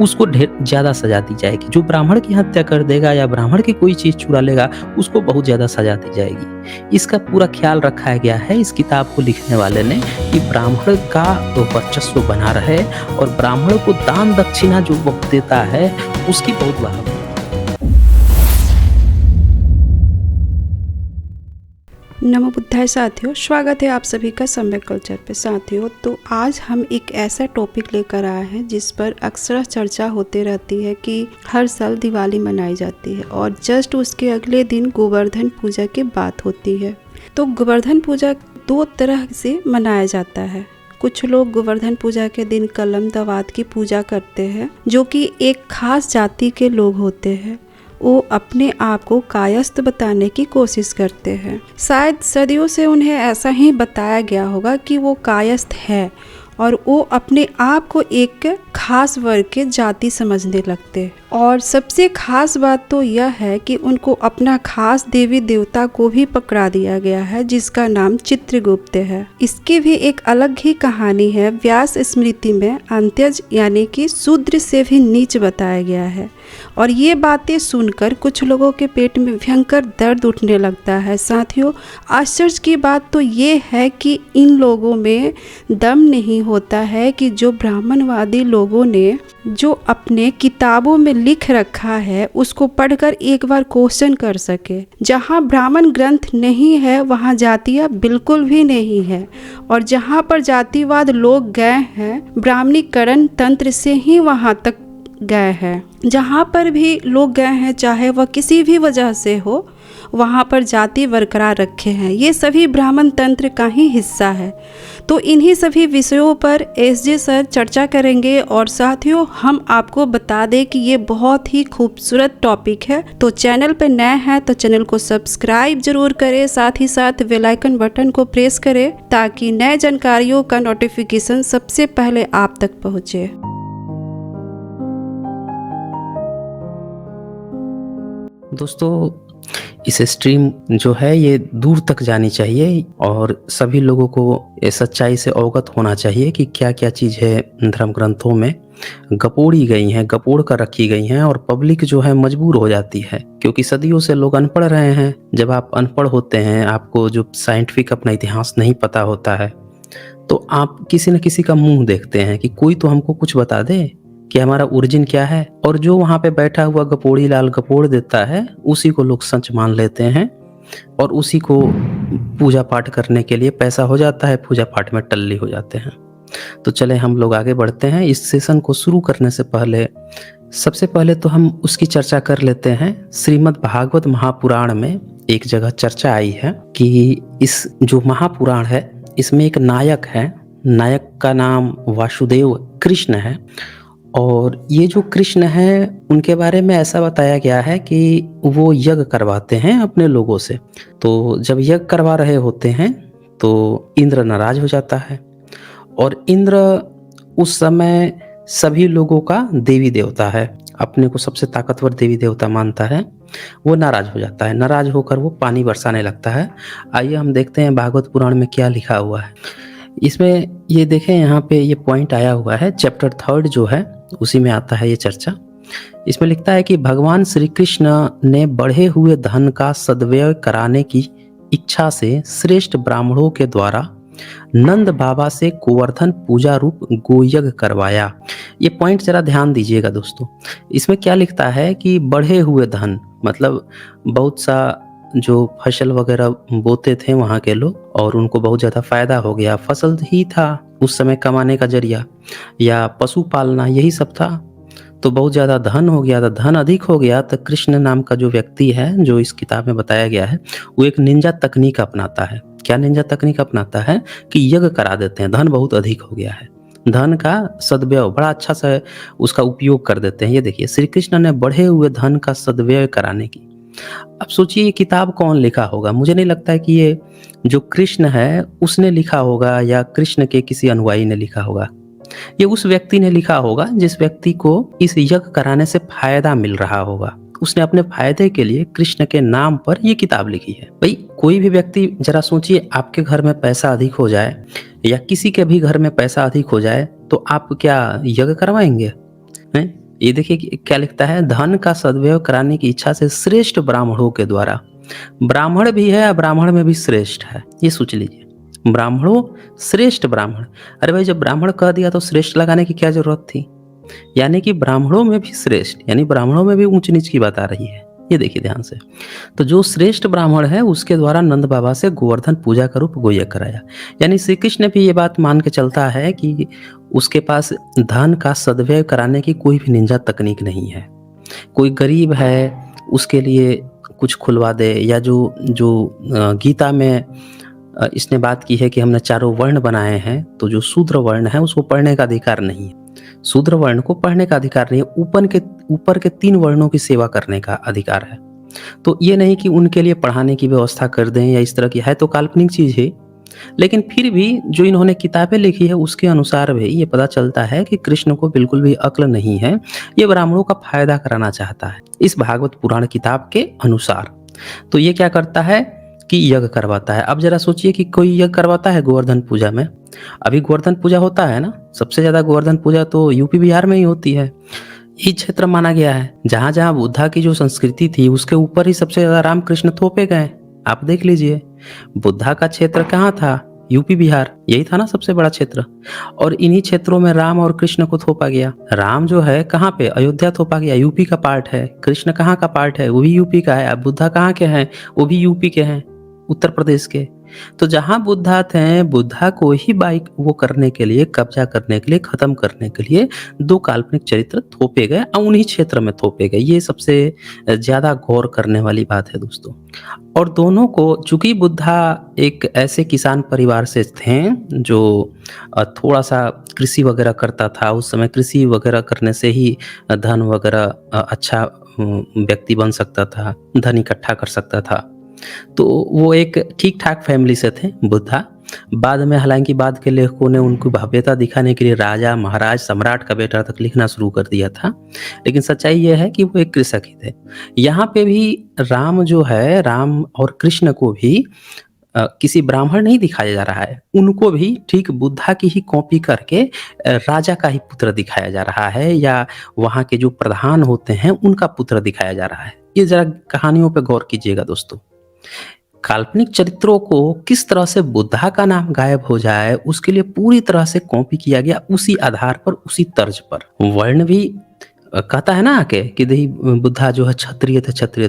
उसको ढेर ज़्यादा सज़ा दी जाएगी। जो ब्राह्मण की हत्या कर देगा या ब्राह्मण की कोई चीज़ चुरा लेगा, उसको बहुत ज़्यादा सज़ा दी जाएगी। इसका पूरा ख़्याल रखा गया है इस किताब को लिखने वाले ने कि ब्राह्मण का वर्चस्व बना रहे और ब्राह्मण को दान दक्षिणा जो वो देता है, उसकी बहुत वाह। नमो बुद्धाय साथियों, स्वागत है आप सभी का सम्यक कल्चर पे। साथियों, तो आज हम एक ऐसा टॉपिक लेकर आए हैं जिस पर अक्सर चर्चा होती रहती है कि हर साल दिवाली मनाई जाती है और जस्ट उसके अगले दिन गोवर्धन पूजा की बात होती है। तो गोवर्धन पूजा दो तरह से मनाया जाता है। कुछ लोग गोवर्धन पूजा के दिन कलम दवात की पूजा करते हैं, जो कि एक खास जाति के लोग होते हैं। वो अपने आप को कायस्थ बताने की कोशिश करते हैं। शायद सदियों से उन्हें ऐसा ही बताया गया होगा कि वो कायस्थ है और वो अपने आप को एक खास वर्ग के जाति समझने लगते। और सबसे खास बात तो यह है कि उनको अपना खास देवी देवता को भी पकड़ा दिया गया है, जिसका नाम चित्रगुप्त है। इसकी भी एक अलग ही कहानी है। व्यास स्मृति में अंत्यज यानी कि शूद्र से भी नीच बताया गया है। और ये बातें सुनकर कुछ लोगों के पेट में भयंकर दर्द उठने लगता है। साथियों, आश्चर्य की बात तो ये है कि इन लोगों में दम नहीं होता है कि जो ब्राह्मणवादी लोगों ने जो अपने किताबों में लिख रखा है उसको पढ़कर एक बार क्वेश्चन कर सके। जहाँ ब्राह्मण ग्रंथ नहीं है वहाँ जातियाँ बिल्कुल भी नहीं है, और जहाँ पर जातिवाद लोग गए हैं ब्राह्मणीकरण तंत्र से ही वहाँ तक गए हैं। जहाँ पर भी लोग गए हैं, चाहे वह किसी भी वजह से हो, वहाँ पर जाति बरकरार रखे हैं। ये सभी ब्राह्मण तंत्र का ही हिस्सा है। तो इन्हीं सभी विषयों पर एसजे सर चर्चा करेंगे। और साथियों, हम आपको बता दें कि ये बहुत ही खूबसूरत टॉपिक है। तो चैनल पर नए हैं तो चैनल को सब्सक्राइब जरूर करें, साथ ही साथ बेल आइकन बटन को प्रेस करें ताकि नए जानकारियों का नोटिफिकेशन सबसे पहले आप तक पहुँचे। दोस्तों, इस स्ट्रीम जो है ये दूर तक जानी चाहिए और सभी लोगों को ये सच्चाई से अवगत होना चाहिए कि क्या क्या चीज़ है धर्म ग्रंथों में गपोड़ी गई हैं, गपोड़ कर रखी गई हैं और पब्लिक जो है मजबूर हो जाती है, क्योंकि सदियों से लोग अनपढ़ रहे हैं। जब आप अनपढ़ होते हैं, आपको जो साइंटिफिक अपना इतिहास नहीं पता होता है, तो आप किसी न किसी का मुंह देखते हैं कि कोई तो हमको कुछ बता दे कि हमारा ओरिजिन क्या है। और जो वहाँ पे बैठा हुआ गपोड़ी लाल गपोड़ देता है, उसी को लोग सच मान लेते हैं और उसी को पूजा पाठ करने के लिए पैसा हो जाता है, पूजा पाठ में टल्ली हो जाते हैं। तो चले हम लोग आगे बढ़ते हैं। इस सेशन को शुरू करने से पहले सबसे पहले तो हम उसकी चर्चा कर लेते हैं। श्रीमद् भागवत महापुराण में एक जगह चर्चा आई है कि इस जो महापुराण है इसमें एक नायक है। नायक का नाम वासुदेव कृष्ण है। और ये जो कृष्ण हैं उनके बारे में ऐसा बताया गया है कि वो यज्ञ करवाते हैं अपने लोगों से। तो जब यज्ञ करवा रहे होते हैं तो इंद्र नाराज हो जाता है और इंद्र उस समय सभी लोगों का देवी देवता है, अपने को सबसे ताकतवर देवी देवता मानता है। वो नाराज हो जाता है। नाराज होकर वो पानी बरसाने लगता है। आइए हम देखते हैं भागवत पुराण में क्या लिखा हुआ है। इसमें ये देखें, यहाँ पे ये पॉइंट आया हुआ है, चैप्टर 3 जो है उसी में आता है ये चर्चा। इसमें लिखता है कि भगवान श्री कृष्ण ने बढ़े हुए धन का सद्व्यय कराने की इच्छा से श्रेष्ठ ब्राह्मणों के द्वारा नंद बाबा से गोवर्धन पूजा रूप गोयज्ञ करवाया। ये पॉइंट जरा ध्यान दीजिएगा दोस्तों। इसमें क्या लिखता है कि बढ़े हुए धन मतलब बहुत सा जो फसल वगैरह बोते थे वहाँ के लोग और उनको बहुत ज़्यादा फायदा हो गया। फसल ही था उस समय कमाने का जरिया, या पशु पालना, यही सब था। तो बहुत ज़्यादा धन हो गया था, धन अधिक हो गया तो कृष्ण नाम का जो व्यक्ति है जो इस किताब में बताया गया है, वो एक निंजा तकनीक अपनाता है। क्या निंजा तकनीक अपनाता है कि यज्ञ करा देते हैं। धन बहुत अधिक हो गया है, धन का सद्व्यय बड़ा अच्छा से उसका उपयोग कर देते हैं। ये देखिए, श्री कृष्ण ने बढ़े हुए धन का सद्व्यय कराने की। अब सोचिए ये किताब कौन लिखा होगा। मुझे नहीं लगता है कि ये जो कृष्ण है उसने लिखा होगा या कृष्ण के किसी अनुयायी ने लिखा होगा। ये उस व्यक्ति ने लिखा होगा जिस व्यक्ति को इस यज्ञ कराने से फायदा मिल रहा होगा। उसने अपने फायदे के लिए कृष्ण के नाम पर ये किताब लिखी है। भाई कोई भी व्यक्ति, जरा सोचिए, आपके घर में पैसा अधिक हो जाए या किसी के भी घर में पैसा अधिक हो जाए तो आप क्या यज्ञ करवाएंगे? ये देखिए कि क्या लिखता है, धन का सद्व्यय कराने की इच्छा से श्रेष्ठ ब्राह्मणों के द्वारा। ब्राह्मण भी है, ब्राह्मण में भी श्रेष्ठ है, ये सोच लीजिए। ब्राह्मणों श्रेष्ठ ब्राह्मण। अरे भाई, जब ब्राह्मण कह दिया तो श्रेष्ठ लगाने की क्या जरूरत थी? यानी कि ब्राह्मणों में भी श्रेष्ठ, यानी ब्राह्मणों में भी ऊंच नीच की बात आ रही है। ये देखिए ध्यान से। तो जो श्रेष्ठ ब्राह्मण है उसके द्वारा नंद बाबा से गोवर्धन पूजा का रूप गुह्य कराया। यानी श्री कृष्ण भी ये बात मान के चलता है कि उसके पास धन का सद्व्यय कराने की कोई भी निंजा तकनीक नहीं है। कोई गरीब है उसके लिए कुछ खुलवा दे, या जो जो गीता में इसने बात की है कि हमने चारों वर्ण बनाए हैं, तो जो शूद्र वर्ण है उसको पढ़ने का अधिकार नहीं है। शूद्र वर्ण को पढ़ने का अधिकार नहीं है, ऊपर के 3 वर्णों की सेवा करने का अधिकार है। तो ये नहीं कि उनके लिए पढ़ाने की व्यवस्था कर दें या इस तरह की, है तो काल्पनिक चीज है। लेकिन फिर भी जो इन्होंने किताबें लिखी है उसके अनुसार भी ये पता चलता है कि कृष्ण को बिल्कुल भी अक्ल नहीं है, ये ब्राह्मणों का फायदा कराना चाहता है इस भागवत पुराण किताब के अनुसार। तो ये क्या करता है कि यज्ञ करवाता है। अब जरा सोचिए कि कोई यज्ञ करवाता है गोवर्धन पूजा में। अभी गोवर्धन पूजा होता है ना, सबसे ज्यादा गोवर्धन पूजा तो यूपी बिहार में ही होती है। ये क्षेत्र माना गया है जहां जहां बुद्धा की जो संस्कृति थी उसके ऊपर ही सबसे ज्यादा रामकृष्ण थोपे गए। आप देख लीजिए, बुद्धा का क्षेत्र कहाँ था? यूपी बिहार, यही था ना सबसे बड़ा क्षेत्र। और इन्हीं क्षेत्रों में राम और कृष्ण को थोपा गया। राम जो है कहाँ पे? अयोध्या थोपा गया, यूपी का पार्ट है। कृष्ण कहाँ का पार्ट है? वो भी यूपी का है। अब बुद्धा कहाँ के हैं? वो भी यूपी के हैं, उत्तर प्रदेश के। तो जहां बुद्धा थे, बुद्धा को ही बाइक वो करने के लिए, कब्जा करने के लिए, खत्म करने के लिए 2 काल्पनिक चरित्र थोपे गए और उन्हीं क्षेत्र में थोपे गए। ये सबसे ज्यादा गौर करने वाली बात है दोस्तों। और दोनों को, चूंकि बुद्धा एक ऐसे किसान परिवार से थे जो थोड़ा सा कृषि वगैरह करता था, उस समय कृषि वगैरह करने से ही धन वगैरह अच्छा व्यक्ति बन सकता था, धन इकट्ठा कर सकता था। तो वो एक ठीक ठाक फैमिली से थे बुद्धा। बाद में हालांकि बाद के लेखकों ने उनको भव्यता दिखाने के लिए राजा, महाराज, सम्राट का बेटा तक लिखना शुरू कर दिया था, लेकिन सच्चाई यह है कि वो एक कृषक ही थे। यहाँ पे भी राम जो है, राम और कृष्ण को भी किसी ब्राह्मण नहीं दिखाया जा रहा है, उनको भी ठीक बुद्धा की ही कॉपी करके राजा का ही पुत्र दिखाया जा रहा है, या वहाँ के जो प्रधान होते हैं उनका पुत्र दिखाया जा रहा है। ये जरा कहानियों पे गौर कीजिएगा दोस्तों। काल्पनिक चरित्रों को किस तरह से बुद्धा का नाम गायब हो जाए उसके लिए पूरी तरह से कॉपी किया गया, उसी आधार पर, उसी तर्ज पर। वर्ण भी कहता है ना आके कि दही बुद्धा जो है क्षत्रिय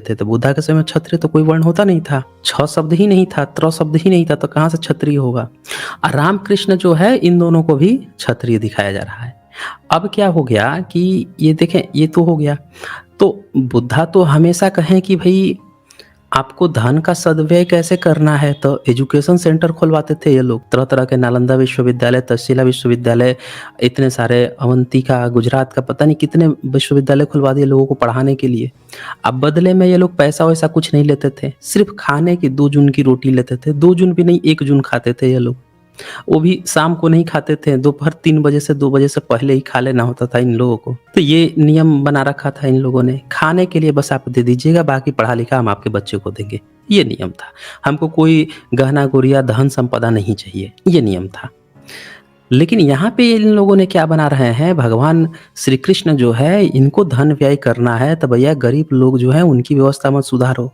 थे। तो बुद्धा के समय क्षत्रिय तो कोई वर्ण होता नहीं था, 6 शब्द ही नहीं था, 3 शब्द ही नहीं था, तो कहाँ से क्षत्रिय होगा? और रामकृष्ण जो है इन दोनों को भी क्षत्रिय दिखाया जा रहा है। अब क्या हो गया कि ये देखें, ये तो हो गया। तो बुद्धा तो हमेशा कहें कि भाई आपको धन का सद्व्यय कैसे करना है, तो एजुकेशन सेंटर खुलवाते थे ये लोग, तरह तरह के, नालंदा विश्वविद्यालय, तक्षशिला विश्वविद्यालय, इतने सारे, अवंतिका, गुजरात का पता नहीं कितने विश्वविद्यालय खुलवा दिए लोगों को पढ़ाने के लिए। अब बदले में ये लोग पैसा वैसा कुछ नहीं लेते थे, सिर्फ खाने की 2 जून की रोटी लेते थे। 2 जून भी नहीं, 1 जून खाते थे ये लोग। वो भी शाम को नहीं खाते थे, दोपहर 3 बजे से 2 बजे से पहले ही खा लेना होता था इन लोगों को। तो ये नियम बना रखा था इन लोगों ने, खाने के लिए बस आप दे दीजिएगा, बाकी पढ़ा लिखा हम आपके बच्चे को देंगे, ये नियम था। हमको कोई गहना गुड़िया, धन संपदा नहीं चाहिए, ये नियम था। लेकिन यहाँ पे इन लोगों ने क्या बना रहे हैं, भगवान श्री कृष्ण जो है इनको धन व्यय करना है, तो भैया गरीब लोग जो है उनकी व्यवस्था मत सुधारो,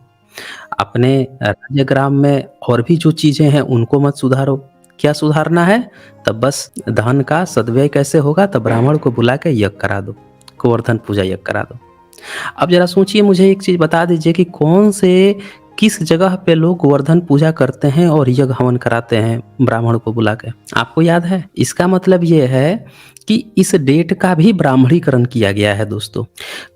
अपने राज्य ग्राम में और भी जो चीजें हैं उनको मत सुधारो। क्या सुधारना है? तब बस धन का सद्व्यय कैसे होगा, तब ब्राह्मण को बुला के यज्ञ करा दो, गोवर्धन पूजा यज्ञ करा दो। अब जरा सोचिए, मुझे एक चीज बता दीजिए कि कौन से, किस जगह पे लोग गोवर्धन पूजा करते हैं और यज्ञ हवन कराते हैं ब्राह्मण को बुला के? आपको याद है? इसका मतलब ये है कि इस डेट का भी ब्राह्मणीकरण किया गया है दोस्तों।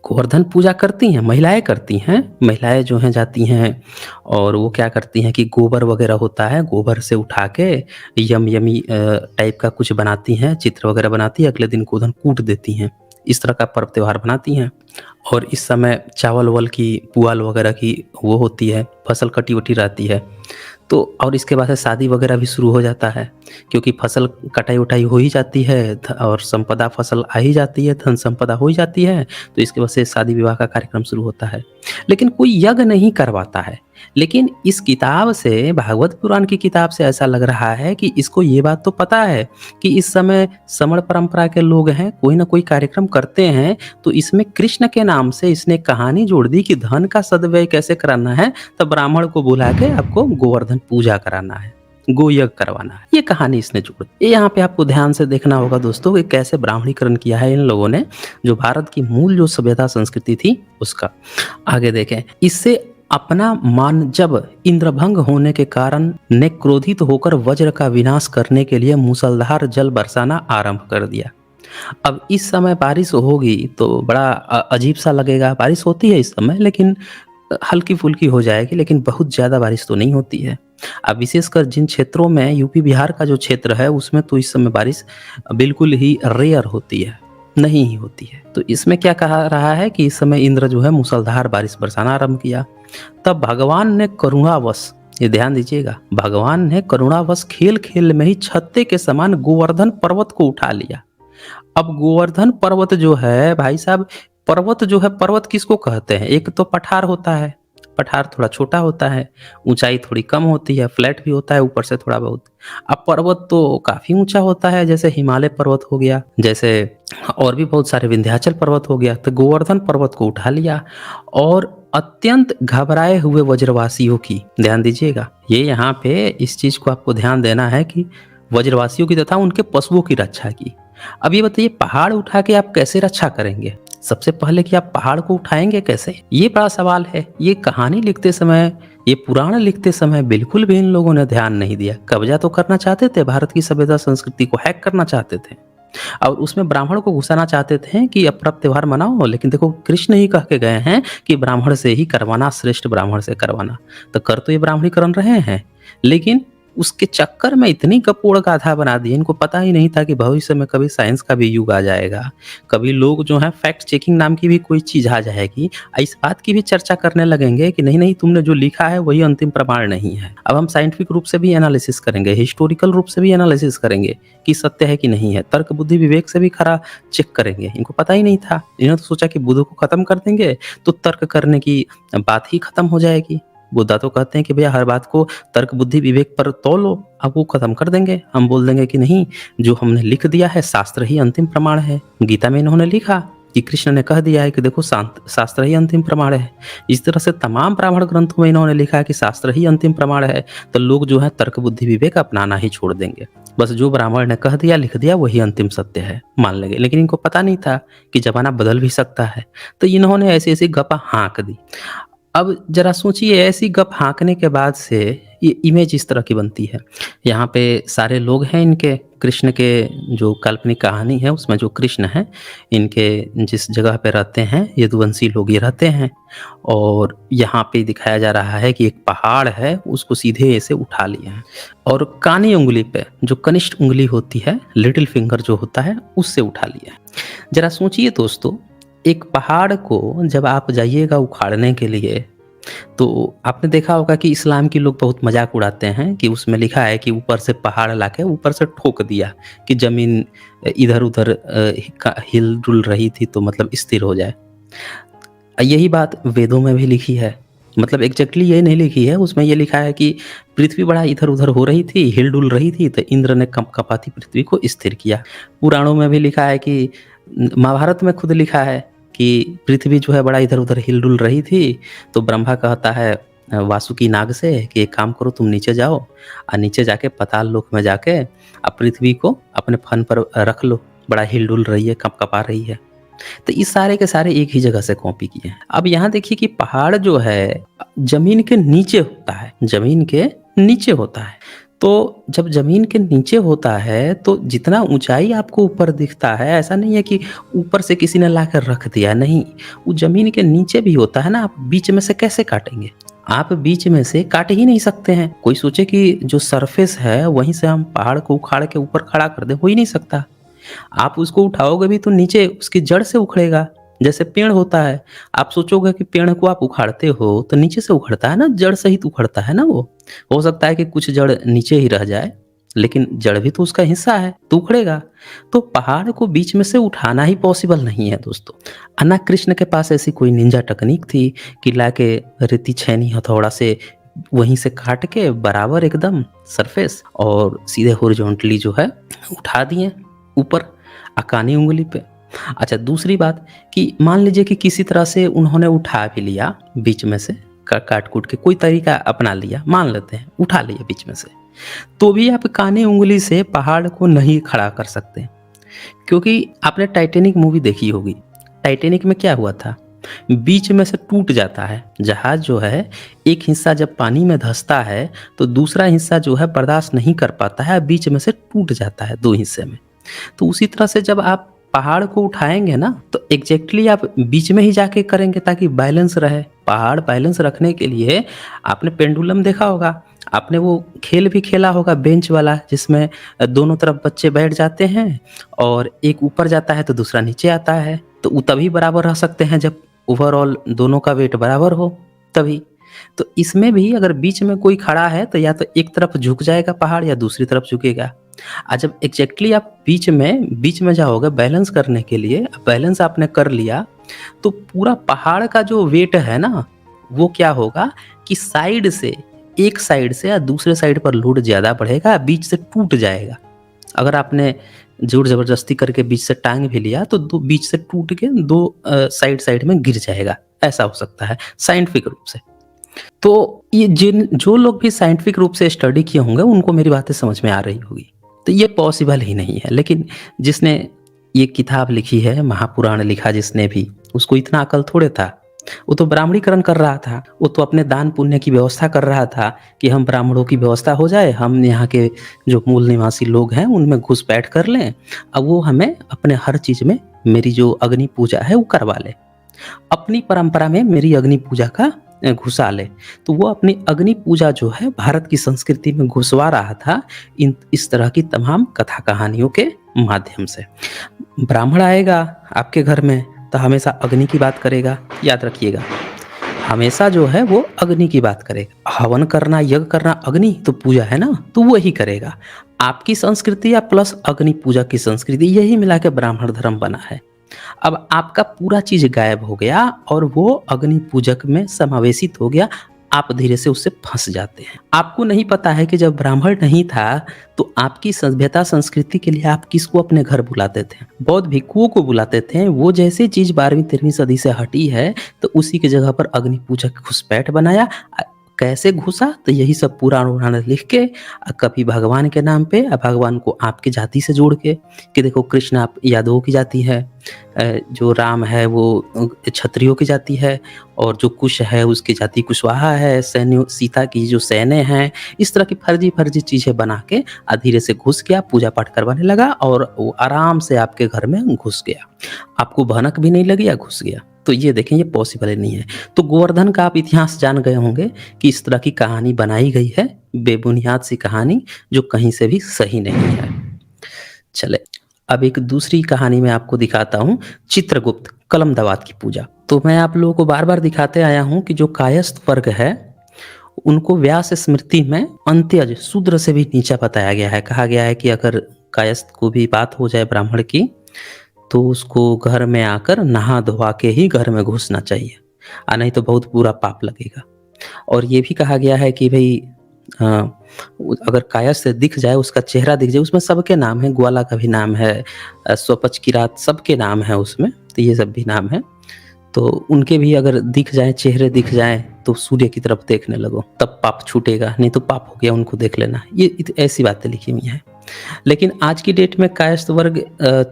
गोवर्धन पूजा करती हैं महिलाएं, करती हैं महिलाएं जो हैं, जाती हैं और वो क्या करती हैं कि गोबर वगैरह होता है, गोबर से उठा के यमी टाइप का कुछ बनाती हैं, चित्र वगैरह बनाती है, अगले दिन गोवर्धन कूट देती हैं, इस तरह का पर्व त्योहार बनाती हैं। और इस समय चावल वल की, पुआल वगैरह की वो होती है, फसल कटी वटी रहती है। तो और इसके बाद से शादी वगैरह भी शुरू हो जाता है, क्योंकि फसल कटाई उठाई हो ही जाती है और संपदा फसल आ ही जाती है, धन संपदा हो ही जाती है, तो इसके बाद से शादी विवाह का कार्यक्रम शुरू होता है। लेकिन कोई यज्ञ नहीं करवाता है। लेकिन इस किताब से, भागवत पुराण की किताब से ऐसा लग रहा है कि इसको ये बात तो पता है कि इस समय समण परंपरा के लोग हैं, कोई ना कोई कार्यक्रम करते हैं, तो इसमें कृष्ण के नाम से इसने कहानी जोड़ दी कि धन का सदव्यय कैसे कराना है, तो ब्राह्मण को बुला के आपको गोवर्धन पूजा कराना है, गोयज्ञ करवाना है। ये कहानी इसने जोड़ दी। ये यहाँ पे आपको ध्यान से देखना होगा दोस्तों कि कैसे ब्राह्मणीकरण किया है इन लोगों ने, जो भारत की मूल जो सभ्यता संस्कृति थी उसका। आगे देखें, इससे अपना मान जब इंद्रभंग होने के कारण ने क्रोधित होकर वज्र का विनाश करने के लिए मूसलधार जल बरसाना आरंभ कर दिया। अब इस समय बारिश होगी तो बड़ा अजीब सा लगेगा। बारिश होती है इस समय, लेकिन हल्की फुल्की हो जाएगी, लेकिन बहुत ज़्यादा बारिश तो नहीं होती है। अब विशेषकर जिन क्षेत्रों में यूपी बिहार का जो क्षेत्र है उसमें तो इस समय बारिश बिल्कुल ही रेयर होती है, नहीं ही होती है। तो इसमें क्या कहा रहा है कि इस समय इंद्र जो है मूसलधार बारिश बरसाना आरंभ किया। तब भगवान ने करुणावश, ये ध्यान दीजिएगा, भगवान ने करुणावश खेल खेल में ही छत्ते के समान गोवर्धन पर्वत को उठा लिया। अब गोवर्धन पर्वत जो है भाई साहब, पर्वत जो है, पर्वत किसको कहते हैं? एक तो पठार होता है, पठार थोड़ा छोटा होता है, ऊंचाई थोड़ी कम होती है, फ्लैट भी होता है ऊपर से थोड़ा बहुत। अब पर्वत तो काफी ऊंचा होता है, जैसे हिमालय पर्वत हो गया, जैसे और भी बहुत सारे, विंध्याचल पर्वत हो गया। तो गोवर्धन पर्वत को उठा लिया और अत्यंत घबराए हुए वज्रवासियों की, ध्यान दीजिएगा, ये यहाँ पे इस चीज को आपको ध्यान देना है कि वज्रवासियों की तथा उनके पशुओं की रक्षा की। अब ये बताइए, पहाड़ उठा के आप कैसे रक्षा करेंगे? सबसे पहले कि आप पहाड़ को उठाएंगे कैसे, ये बड़ा सवाल है। ये कहानी लिखते समय, ये पुराण लिखते समय बिल्कुल भी इन लोगों ने ध्यान नहीं दिया। कब्जा तो करना चाहते थे, भारत की सभ्यता संस्कृति को हैक करना चाहते थे और उसमें ब्राह्मण को घुसाना चाहते थे कि अब पर्व त्योहार मनाओ। लेकिन देखो, कृष्ण ही कह के गए हैं कि ब्राह्मण से ही करवाना, श्रेष्ठ ब्राह्मण से करवाना। तो कर तो ये ब्राह्मणीकरण रहे हैं, लेकिन उसके चक्कर में इतनी कपोड़ गाथा बना दी, इनको पता ही नहीं था कि भविष्य में कभी साइंस का भी युग आ जाएगा, कभी लोग जो है फैक्ट चेकिंग नाम की भी कोई चीज आ जाएगी, इस बात की भी चर्चा करने लगेंगे कि नहीं नहीं, तुमने जो लिखा है वही अंतिम प्रमाण नहीं है। अब हम साइंटिफिक रूप से भी एनालिसिस करेंगे, हिस्टोरिकल रूप से भी एनालिसिस करेंगे कि सत्य है कि नहीं है, तर्क बुद्धि विवेक से भी खरा चेक करेंगे। इनको पता ही नहीं था, इन्होंने तो सोचा कि बुद्ध को खत्म कर देंगे तो तर्क करने की बात ही खत्म हो जाएगी। बुद्धा तो कहते हैं कि भैया हर बात को तर्क बुद्धि विवेक पर तोलो, अब वो खत्म कर देंगे। हम बोल देंगे कि नहीं, जो हमने लिख दिया है शास्त्र ही अंतिम प्रमाण है। गीता में इन्होंने लिखा कि कृष्ण ने कह दिया है कि देखो शास्त्र ही अंतिम प्रमाण है। इस तरह से तमाम ब्राह्मण ग्रंथों में इन्होंने लिखा है कि शास्त्र ही अंतिम प्रमाण है। तो लोग जो है तर्क बुद्धि विवेक अपनाना ही छोड़ देंगे, बस जो ब्राह्मण ने कह दिया लिख दिया वही अंतिम सत्य है मान लेंगे। लेकिन इनको पता नहीं था कि जमाना बदल भी सकता है, तो इन्होंने ऐसी ऐसी गप्पा हाँक दी। अब जरा सोचिए, ऐसी गप हाँकने के बाद से ये इमेज इस तरह की बनती है। यहाँ पे सारे लोग हैं इनके, कृष्ण के जो काल्पनिक कहानी है उसमें जो कृष्ण है, इनके जिस जगह पे रहते हैं यदुवंशी लोग ये रहते हैं, और यहाँ पे दिखाया जा रहा है कि एक पहाड़ है, उसको सीधे ऐसे उठा लिया है और कानी उंगली पे, जो कनिष्ठ उंगली होती है, लिटिल फिंगर जो होता है, उससे उठा लिया है। जरा सोचिए दोस्तों, एक पहाड़ को जब आप जाइएगा उखाड़ने के लिए, तो आपने देखा होगा कि इस्लाम के लोग बहुत मजाक उड़ाते हैं कि उसमें लिखा है कि ऊपर से पहाड़ लाके ऊपर से ठोक दिया कि जमीन इधर उधर हिल डुल रही थी तो मतलब स्थिर हो जाए। यही बात वेदों में भी लिखी है, मतलब एग्जैक्टली ये नहीं लिखी है, उसमें ये लिखा है कि पृथ्वी बड़ा इधर उधर हो रही थी, हिल डुल रही थी, तो इंद्र ने कपाती पृथ्वी को स्थिर किया। पुराणों में भी लिखा है कि, महाभारत में खुद लिखा है कि पृथ्वी जो है बड़ा इधर उधर हिल डुल रही थी, तो ब्रह्मा कहता है वासुकी नाग से कि एक काम करो, तुम नीचे जाओ और नीचे जाके पाताल लोक में जाके अब पृथ्वी को अपने फन पर रख लो, बड़ा हिल डुल रही है, कपा रही है। तो इस सारे के सारे एक ही जगह से कॉपी किए हैं। अब यहाँ देखिए कि पहाड़ जो है जमीन के नीचे होता है, जमीन के नीचे होता है। तो जब जमीन के नीचे होता है तो जितना ऊंचाई आपको ऊपर दिखता है, ऐसा नहीं है कि ऊपर से किसी ने लाकर रख दिया, नहीं, वो जमीन के नीचे भी होता है ना। आप बीच में से कैसे काटेंगे? आप बीच में से काट ही नहीं सकते हैं। कोई सोचे कि जो सरफेस है वहीं से हम पहाड़ को उखाड़ के ऊपर खड़ा कर दे, हो ही नहीं सकता। आप उसको उठाओगे भी तो नीचे उसकी जड़ से उखड़ेगा, जैसे पेड़ होता है। आप सोचोगे कि पेड़ को आप उखाड़ते हो तो नीचे से उखड़ता है ना, जड़ सहित उखड़ता है ना। वो हो सकता है कि कुछ जड़ नीचे ही रह जाए, लेकिन जड़ भी तो उसका हिस्सा है, तो उखड़ेगा। तो पहाड़ को बीच में से उठाना ही पॉसिबल नहीं है दोस्तों। अन्ना कृष्ण के पास ऐसी कोई निंजा टेक्निक थी कि लाके रेती छैनी हथौड़ा से वहीं से काट के बराबर एकदम सरफेस और सीधे हॉरिजॉन्टली जो है उठा दिए ऊपर अकानी उंगली पे। अच्छा, दूसरी बात कि मान लीजिए कि किसी तरह से उन्होंने उठा भी लिया बीच में से, काट कूट के कोई तरीका अपना लिया, मान लेते हैं उठा लिया बीच में से, तो भी आप कानी उंगली से पहाड़ को नहीं खड़ा कर सकते। क्योंकि आपने टाइटैनिक मूवी देखी होगी। टाइटैनिक में क्या हुआ था, बीच में से टूट जाता है जहाज जो है। एक हिस्सा जब पानी में धंसता है तो दूसरा हिस्सा जो है बर्दाश्त नहीं कर पाता है, बीच में से टूट जाता है दो हिस्से में। तो उसी तरह से जब आप पहाड़ को उठाएंगे ना, तो एग्जैक्टली आप बीच में ही जाके करेंगे ताकि बैलेंस रहे। पहाड़ बैलेंस रखने के लिए आपने पेंडुलम देखा होगा, आपने वो खेल भी खेला होगा बेंच वाला, जिसमें दोनों तरफ बच्चे बैठ जाते हैं और एक ऊपर जाता है तो दूसरा नीचे आता है। तो वो तभी बराबर रह सकते हैं जब ओवरऑल दोनों का वेट बराबर हो, तभी। तो इसमें भी अगर बीच में कोई खड़ा है तो या तो एक तरफ झुक जाएगा पहाड़ या दूसरी तरफ झुकेगा। जब एग्जैक्टली आप बीच में जाओगे बैलेंस करने के लिए, बैलेंस आपने कर लिया, तो पूरा पहाड़ का जो वेट है ना, वो क्या होगा कि एक साइड से या दूसरे साइड पर लोड ज़्यादा बढ़ेगा, बीच से टूट जाएगा। अगर आपने जोर ज़बरदस्ती करके बीच से टांग भी लिया तो बीच से टूट के दो साइड में गिर जाएगा, ऐसा हो सकता है साइंटिफिक रूप से। तो ये जो लोग भी साइंटिफिक रूप से स्टडी किए होंगे उनको मेरी बातें समझ में आ रही होगी। तो ये पॉसिबल ही नहीं है। लेकिन जिसने ये किताब लिखी है, महापुराण लिखा जिसने भी, उसको इतना अकल थोड़े था। वो तो ब्राह्मणीकरण कर रहा था, वो तो अपने दान पुण्य की व्यवस्था कर रहा था कि हम ब्राह्मणों की व्यवस्था हो जाए, हम यहाँ के जो मूल निवासी लोग हैं उनमें घुसपैठ कर लें, अब वो हमें अपने हर चीज़ में मेरी जो अग्नि पूजा है वो करवा ले, अपनी परंपरा में मेरी अग्नि पूजा का घुसा ले। तो वो अपनी अग्नि पूजा जो है भारत की संस्कृति में घुसवा रहा था इस तरह की तमाम कथा कहानियों के माध्यम से। ब्राह्मण आएगा आपके घर में तो हमेशा अग्नि की बात करेगा, याद रखिएगा, हमेशा जो है वो अग्नि की बात करेगा। हवन करना, यज्ञ करना, अग्नि तो पूजा है ना, तो वो ही करेगा। आपकी संस्कृति या प्लस अग्नि पूजा की संस्कृति, यही मिला के ब्राह्मण धर्म बना है। अब आपका पूरा चीज गायब हो गया और वो अग्नि पूजक में समावेशित हो गया, आप धीरे से उससे फंस जाते हैं। आपको नहीं पता है कि जब ब्राह्मण नहीं था तो आपकी सभ्यता संस्कृति के लिए आप किसको अपने घर बुलाते थे? बौद्ध भिक्षुओं को बुलाते थे। वो जैसी चीज 12वीं-13वीं सदी से हटी है तो उसी की जगह पर अग्नि पूजक घुसपैठ बनाया। कैसे घुसा, तो यही सब पुराण उन्होंने लिख के कभी भगवान के नाम पे, भगवान को आपकी जाति से जोड़ के कि देखो कृष्ण आप यादवों की जाति है, जो राम है वो क्षत्रियों की जाति है, और जो कुश है उसकी जाति कुशवाहा है, सीता की जो सैन्य हैं, इस तरह की फर्जी चीज़ें बना के धीरे से घुस गया, पूजा पाठ करवाने लगा और वो आराम से आपके घर में घुस गया। आपको भनक भी नहीं लगी या घुस गया। तो ये देखें, ये पॉसिबल ही नहीं है। तो गोवर्धन का आप इतिहास जान गए होंगे कि इस तरह की कहानी बनाई गई है, बेबुनियाद सी कहानी जो कहीं से भी सही नहीं है। चले अब एक दूसरी कहानी में आपको दिखाता हूँ, चित्रगुप्त कलमदवात की पूजा। तो मैं आप लोगों को बार बार दिखाते आया हूँ कि जो कायस्थ वर्ग है उनको व्यास स्मृति में अंत्यज शूद्र से भी नीचा बताया गया है। कहा गया है कि अगर कायस्थ को भी बात हो जाए ब्राह्मण की तो उसको घर में आकर नहा धोवा के ही घर में घुसना चाहिए, नहीं तो बहुत बुरा पाप लगेगा। और ये भी कहा गया है कि भाई अगर कायस्थ से दिख जाए, उसका चेहरा दिख जाए, उसमें सबके नाम है, ग्वाला का भी नाम है, स्वपच की रात सबके नाम है उसमें, तो ये सब भी नाम है। तो उनके भी अगर दिख जाए, चेहरे दिख जाए तो सूर्य की तरफ देखने लगो, तब पाप छूटेगा, नहीं तो पाप हो गया उनको देख लेना। ये ऐसी बातें लिखी हुई हैं। लेकिन आज की डेट में कायस्थ वर्ग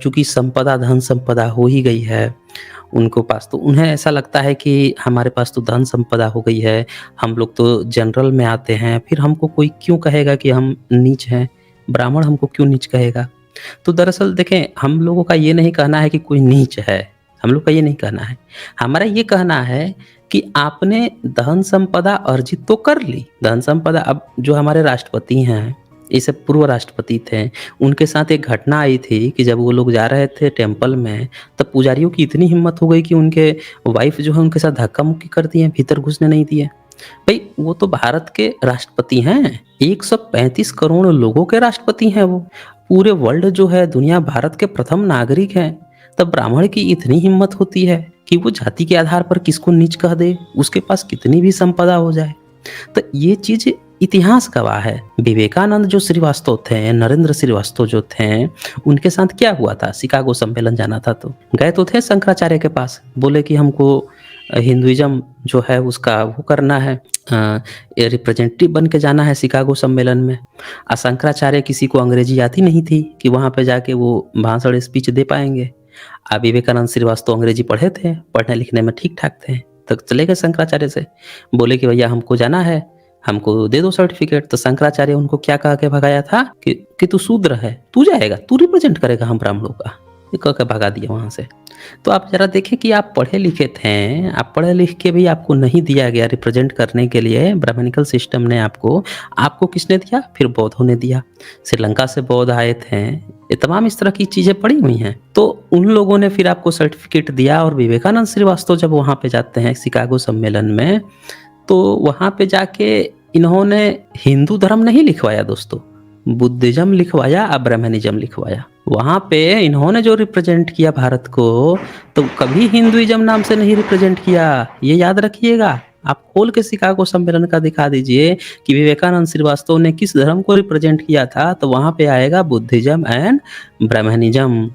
चूंकि संपदा, धन संपदा हो ही गई है उनको पास, तो उन्हें ऐसा लगता है कि हमारे पास तो धन संपदा हो गई है, हम लोग तो जनरल में आते हैं, फिर हमको कोई क्यों कहेगा कि हम नीच हैं, ब्राह्मण हमको क्यों नीच कहेगा। तो दरअसल देखें, हम लोगों का ये नहीं कहना है कि कोई नीच है, हम लोग का ये नहीं कहना है। हमारा ये कहना है कि आपने धन संपदा अर्जित तो कर ली, धन संपदा। अब जो हमारे राष्ट्रपति हैं, ये सब पूर्व राष्ट्रपति थे, उनके साथ एक घटना आई थी कि जब वो लोग जा रहे थे टेम्पल में, तब पुजारियों की इतनी हिम्मत हो गई कि उनके वाइफ जो है उनके साथ धक्का मुक्की कर दिए, भीतर घुसने नहीं दिए। भाई वो तो भारत के राष्ट्रपति हैं, 135 करोड़ लोगों के राष्ट्रपति हैं वो। पूरे वर्ल्ड जो है दुनिया भारत के प्रथम नागरिक हैं। तब ब्राह्मण की इतनी हिम्मत होती है कि वो जाति के आधार पर किसको नीच कह दे, उसके पास कितनी भी संपदा हो जाए। तो ये चीज इतिहास गवाह है। विवेकानंद जो श्रीवास्तव थे, नरेंद्र श्रीवास्तव जो थे, उनके साथ क्या हुआ था? शिकागो सम्मेलन जाना था तो गए तो थे शंकराचार्य के पास, बोले कि हमको हिंदुइज्म जो है उसका वो करना है, रिप्रेजेंटेटिव बन के जाना है शिकागो सम्मेलन में। शंकराचार्य किसी को अंग्रेजी आती नहीं थी कि वहाँ पे जाके वो भाषण स्पीच दे पाएंगे। विवेकानंद श्रीवास्तव अंग्रेजी पढ़े थे, पढ़ने लिखने में ठीक ठाक थे, तो चले गए शंकराचार्य से, बोले कि भैया हमको जाना है, हमको दे दो सर्टिफिकेट। तो शंकराचार्य उनको क्या कह के भगाया था कि तू शूद्र है, तू जाएगा, तू रिप्रेजेंट करेगा हम ब्राह्मणों का, ये कह के भगा दिया वहां से। तो आप जरा देखें कि आप पढ़े लिखे थे, आप पढ़े लिख के भी आपको नहीं दिया गया रिप्रेजेंट करने के लिए, ब्राह्मणिकल सिस्टम ने आपको किसने दिया? फिर बौद्धों ने दिया। श्रीलंका से बौद्ध आए थे, ये तमाम इस तरह की चीजें पड़ी हुई हैं। तो उन लोगों ने फिर आपको सर्टिफिकेट दिया। और विवेकानंद श्रीवास्तव जब वहां पे जाते हैं शिकागो सम्मेलन में, तो वहां पे जाके इन्होंने हिंदू धर्म नहीं लिखवाया दोस्तों, बुद्धिज्म लिखवाया, ब्राह्मणिज्म लिखवाया। वहां पे इन्होंने जो रिप्रेजेंट किया भारत को, तो कभी हिंदुइज्म नाम से नहीं रिप्रेजेंट किया, ये याद रखिएगा। आप खोल के शिकागो सम्मेलन का दिखा दीजिए कि विवेकानंद श्रीवास्तव ने किस धर्म को रिप्रेजेंट किया था, तो वहां पे आएगा बुद्धिज्म एंड ब्राह्मणिज्म,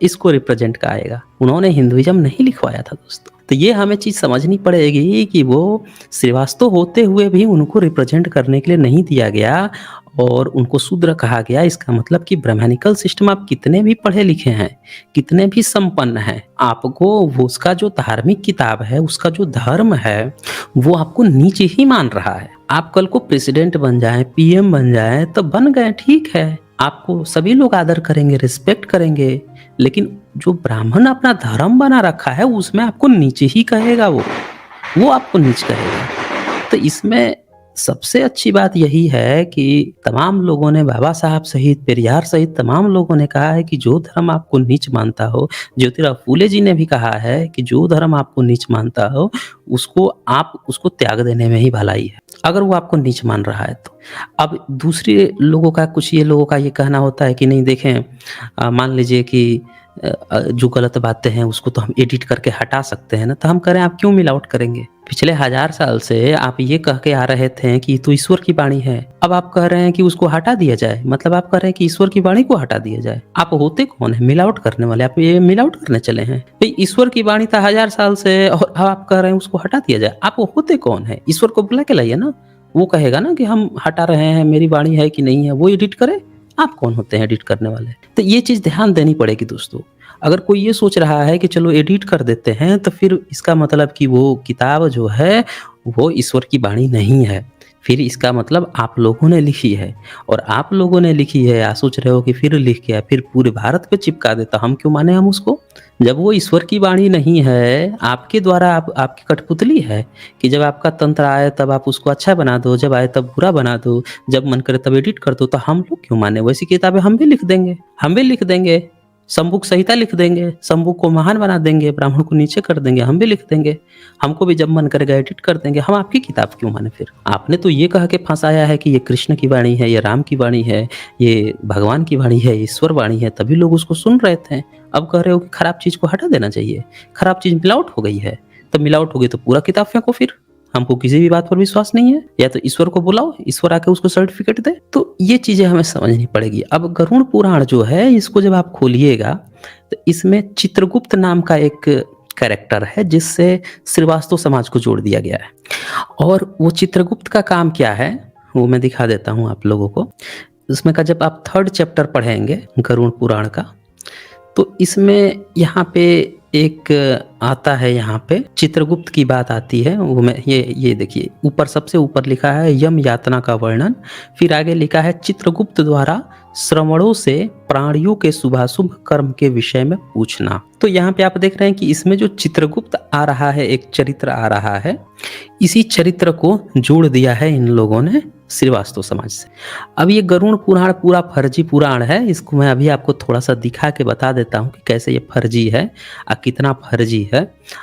इसको रिप्रेजेंट का आएगा। उन्होंने हिंदुइज्म नहीं लिखवाया था दोस्तों। तो ये हमें चीज समझनी पड़ेगी कि वो श्रीवास्तव होते हुए भी उनको रिप्रेजेंट करने के लिए नहीं दिया गया और उनको शूद्र कहा गया। इसका मतलब कि ब्राह्मणिकल सिस्टम, आप कितने भी पढ़े लिखे हैं, कितने भी संपन्न हैं, आपको वो उसका जो धार्मिक किताब है, उसका जो धर्म है, वो आपको नीचे ही मान रहा है। आप कल को प्रेसिडेंट बन जाए, पीएम बन जाए तो बन गए, ठीक है, आपको सभी लोग आदर करेंगे, रिस्पेक्ट करेंगे, लेकिन जो ब्राह्मण अपना धर्म बना रखा है उसमें आपको नीचे ही कहेगा, वो आपको नीच कहेगा। तो इसमें सबसे अच्छी बात यही है कि तमाम लोगों ने, बाबा साहब सहित, पेरियार सहित तमाम लोगों ने कहा है कि जो धर्म आपको नीच मानता हो, ज्योतिराव फूले जी ने भी कहा है कि जो धर्म आपको नीच मानता हो उसको त्याग देने में ही भलाई है, अगर वो आपको नीच मान रहा है तो। अब दूसरे लोगों का, कुछ ये लोगों का ये कहना होता है कि नहीं देखें, मान लीजिए कि जो गलत बातें हैं उसको तो हम एडिट करके हटा सकते हैं ना, तो हम करें, आप क्यों मिलावट करेंगे? पिछले 1000 साल से आप ये कह के आ रहे थे कि तो ईश्वर की वाणी है, अब आप कह रहे हैं कि उसको हटा दिया जाए, मतलब आप कह रहे हैं कि ईश्वर की वाणी को हटा दिया जाए। आप होते कौन है? मिलावट करने वाले। आप ये मिलावट करने चले हैं भाई। ईश्वर की वाणी था 1000 साल से और अब आप कह रहे हैं उसको हटा दिया जाए। आप होते कौन है? ईश्वर को बुला के लाइए ना, वो कहेगा ना कि हम हटा रहे हैं, मेरी वाणी है कि नहीं है, वो एडिट करे। आप कौन होते हैं एडिट करने वाले? तो ये चीज ध्यान देनी पड़ेगी दोस्तों। अगर कोई ये सोच रहा है कि चलो एडिट कर देते हैं, तो फिर इसका मतलब कि वो किताब जो है वो ईश्वर की वाणी नहीं है, फिर इसका मतलब आप लोगों ने लिखी है। और आप लोगों ने लिखी है, आप सोच रहे हो कि फिर लिख के फिर पूरे भारत पे चिपका देता, हम क्यों माने हम उसको? जब वो ईश्वर की वाणी नहीं है, आपके द्वारा आपकी कठपुतली है कि जब आपका तंत्र आए तब आप उसको अच्छा बना दो, जब आए तब बुरा बना दो, जब मन करे तब एडिट कर दो, तो हम लोग क्यों माने? वैसी किताबें हम भी लिख देंगे, संबुक संहिता लिख देंगे, संबुक को महान बना देंगे, ब्राह्मण को नीचे कर देंगे, हम भी लिख देंगे, हमको भी जब मन करेगा एडिट कर देंगे। हम आपकी किताब क्यों माने? फिर आपने तो ये कह के फंसाया है कि ये कृष्ण की वाणी है, ये राम की वाणी है, ये भगवान की वाणी है, ईश्वर वाणी है, तभी लोग उसको सुन रहे थे। अब कह रहे हो कि खराब चीज को हटा देना चाहिए, खराब चीज मिलावट हो गई है, तो मिलावट हो गई तो पूरा किताब फेंको। फिर हमको किसी भी बात पर विश्वास नहीं है, या तो ईश्वर को बुलाओ, ईश्वर आके उसको सर्टिफिकेट दे। तो ये चीजें हमें समझनी पड़ेगी। अब गरुड़ पुराण जो है, इसको जब आप खोलिएगा तो इसमें चित्रगुप्त नाम का एक कैरेक्टर है जिससे श्रीवास्तव समाज को जोड़ दिया गया है। और वो चित्रगुप्त का काम क्या है वो मैं दिखा देता हूँ आप लोगों को। इसमें का जब आप 3rd चैप्टर पढ़ेंगे गरुड़ पुराण का, तो इसमें यहाँ पे एक आता है, यहाँ पे चित्रगुप्त की बात आती है। वो मैं ये देखिए, ऊपर सबसे ऊपर लिखा है यम यातना का वर्णन, फिर आगे लिखा है चित्रगुप्त द्वारा श्रवणों से प्राणियों के शुभाशुभ कर्म के विषय में पूछना। तो यहाँ पे आप देख रहे हैं कि इसमें जो चित्रगुप्त आ रहा है, एक चरित्र आ रहा है, इसी चरित्र को जोड़ दिया है इन लोगों ने श्रीवास्तव समाज से। अब ये गरुड़ पुराण पूरा फर्जी पुराण है, इसको मैं अभी आपको थोड़ा सा दिखा के बता देता हूँ कि कैसे ये फर्जी है और कितना फर्जी है।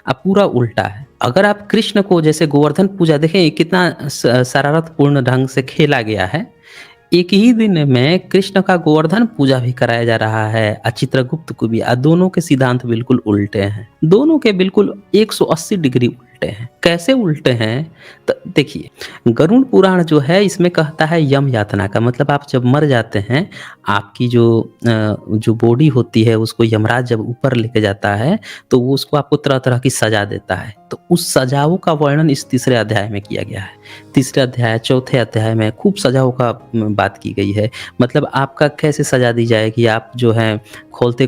अब पूरा उल्टा है। अगर आप कृष्ण को जैसे गोवर्धन पूजा देखें, ये कितना शरारतपूर्ण ढंग से खेला गया है। एक ही दिन में कृष्ण का गोवर्धन पूजा भी कराया जा रहा है और चित्रगुप्त को भी। दोनों के सिद्धांत बिल्कुल उल्टे हैं, दोनों के बिल्कुल 180 डिग्री उल्टे हैं। कैसे उल्टे हैं? तो देखिए, गरुड़ पुराण जो है इसमें कहता है यम यातना का मतलब आप जब मर जाते हैं, आपकी जो बॉडी होती है उसको यमराज जब ऊपर लेके जाता है तो वो उसको आपको तरह तरह की सजा देता है। तो उस सजाओं का वर्णन इस तीसरे अध्याय में किया गया है। तीसरे अध्याय, चौथे अध्याय में खूब सजाओं का बात की गई है। मतलब आपका कैसे सजा दी जाएगी, आप जो है खोलते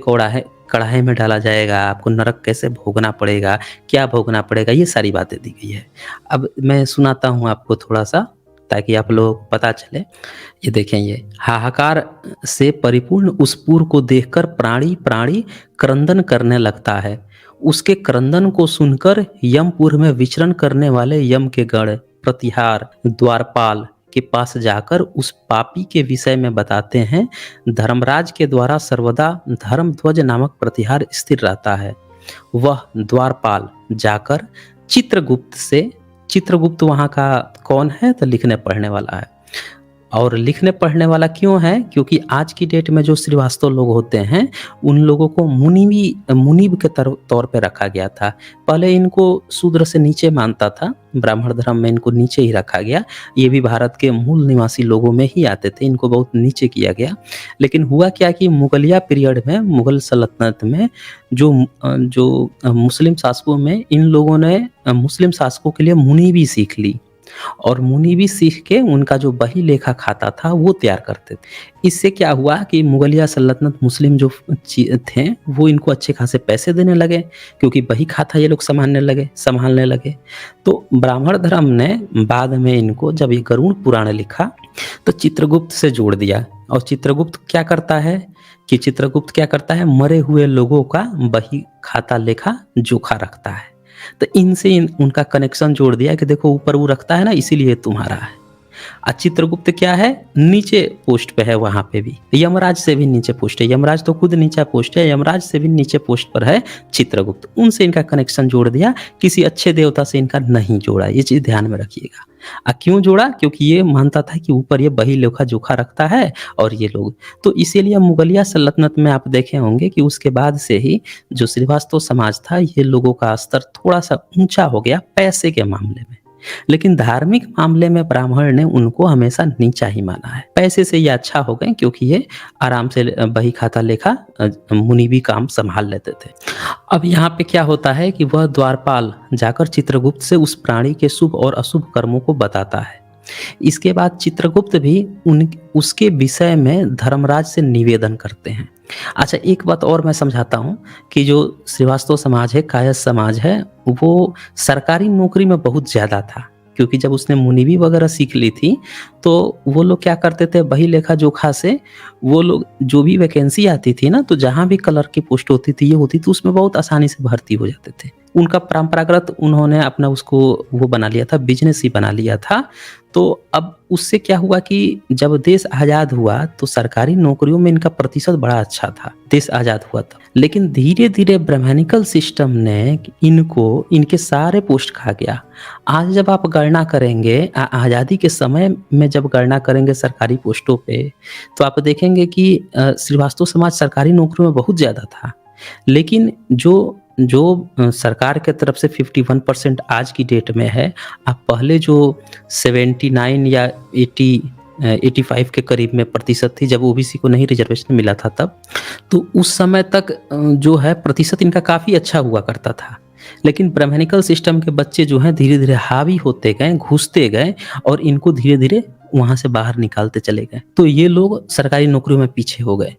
कढ़ाई में डाला जाएगा, आपको नरक कैसे भोगना पड़ेगा, क्या भोगना पड़ेगा, ये सारी बातें दी गई है। अब मैं सुनाता हूँ आपको थोड़ा सा ताकि आप लोगों को पता चले। ये देखें, ये हाहाकार से परिपूर्ण उस पुर को देखकर प्राणी प्राणी क्रंदन करने लगता है। उसके क्रंदन को सुनकर यमपुर में विचरण करने वाले यम के गण प्रतिहार द्वारपाल के पास जाकर उस पापी के विषय में बताते हैं। धर्मराज के द्वारा सर्वदा धर्मध्वज नामक प्रतिहार स्थिर रहता है। वह द्वारपाल जाकर चित्रगुप्त वहाँ का कौन है? तो लिखने पढ़ने वाला है। और लिखने पढ़ने वाला क्यों है? क्योंकि आज की डेट में जो श्रीवास्तव लोग होते हैं उन लोगों को मुनीब के तौर पे रखा गया था। पहले इनको शूद्र से नीचे मानता था, ब्राह्मण धर्म में इनको नीचे ही रखा गया। ये भी भारत के मूल निवासी लोगों में ही आते थे, इनको बहुत नीचे किया गया। लेकिन हुआ क्या कि मुगलिया पीरियड में, मुगल सल्तनत में जो मुस्लिम शासकों में इन लोगों ने मुस्लिम शासकों के लिए मुनीबी सीख ली और मुनीबी सीख के उनका जो बही लेखा खाता था वो तैयार करते थे। इससे क्या हुआ कि मुगलिया सल्तनत मुस्लिम जो थे वो इनको अच्छे खासे पैसे देने लगे, क्योंकि बही खाता ये लोग संभालने लगे। तो ब्राह्मण धर्म ने बाद में इनको, जब ये गरुड़ पुराण लिखा तो चित्रगुप्त से जोड़ दिया। और चित्रगुप्त क्या करता है, मरे हुए लोगों का बही खाता लेखा जोखा रखता है। तो इनसे उनका कनेक्शन जोड़ दिया कि देखो ऊपर वो रखता है ना, इसीलिए तुम्हारा है। चित्रगुप्त क्या है? नीचे पोस्ट पे है, वहां पे भी यमराज से भी नीचे पोस्ट है। यमराज तो खुद नीचे पोस्ट है, यमराज से भी नीचे पोस्ट पर है चित्रगुप्त। उनसे इनका कनेक्शन जोड़ दिया, किसी अच्छे देवता से इनका नहीं जोड़ा। ये चीज ध्यान में रखिएगा। क्यों जोड़ा? क्योंकि ये मानता था कि ऊपर ये बही लेखा जोखा रखता है और ये लोग, तो इसीलिए मुगलिया सल्तनत में आप देखे होंगे कि उसके बाद से ही जो श्रीवास्तव समाज था, ये लोगों का स्तर थोड़ा सा ऊंचा हो गया पैसे के मामले में। लेकिन धार्मिक मामले में ब्राह्मण ने उनको हमेशा नीचा ही माना है। पैसे से ये अच्छा हो गए क्योंकि ये आराम से बही खाता लेखा मुनीबी काम संभाल लेते थे। अब यहाँ पे क्या होता है कि वह द्वारपाल जाकर चित्रगुप्त से उस प्राणी के शुभ और अशुभ कर्मों को बताता है। इसके बाद चित्रगुप्त भी उसके विषय में धर्मराज से निवेदन करते हैं। अच्छा, एक बात और मैं समझाता हूँ कि जो श्रीवास्तव समाज है, कायस्थ समाज है, वो सरकारी नौकरी में बहुत ज़्यादा था। क्योंकि जब उसने मुनीबी वगैरह सीख ली थी तो वो लोग क्या करते थे, बही लेखा जोखा से वो लोग जो भी वैकेंसी आती थी ना, तो जहाँ भी कलर की पोस्ट होती थी, ये होती थी, उसमें बहुत आसानी से भर्ती हो जाते थे। उनका परंपरागत उन्होंने अपना उसको वो बना लिया था, बिजनेस ही बना लिया था। तो अब उससे क्या हुआ कि जब देश आज़ाद हुआ तो सरकारी नौकरियों में इनका प्रतिशत बड़ा अच्छा था, देश आज़ाद हुआ था। लेकिन धीरे धीरे ब्राह्मणिकल सिस्टम ने इनके सारे पोस्ट खा गया। आज जब आप गणना करेंगे, आज़ादी के समय में जब गणना करेंगे सरकारी पोस्टों पे, तो आप देखेंगे कि श्रीवास्तव समाज सरकारी नौकरियों में बहुत ज़्यादा था। लेकिन जो सरकार के तरफ से 51% आज की डेट में है, आप पहले जो 79 या 85 के करीब में प्रतिशत थी, जब ओबीसी को नहीं रिजर्वेशन मिला था तब, तो उस समय तक जो है प्रतिशत इनका काफ़ी अच्छा हुआ करता था। लेकिन ब्राह्मणिकल सिस्टम के बच्चे जो हैं धीरे धीरे हावी होते गए, घुसते गए और इनको धीरे धीरे वहाँ से बाहर निकालते चले गए। तो ये लोग सरकारी नौकरियों में पीछे हो गए।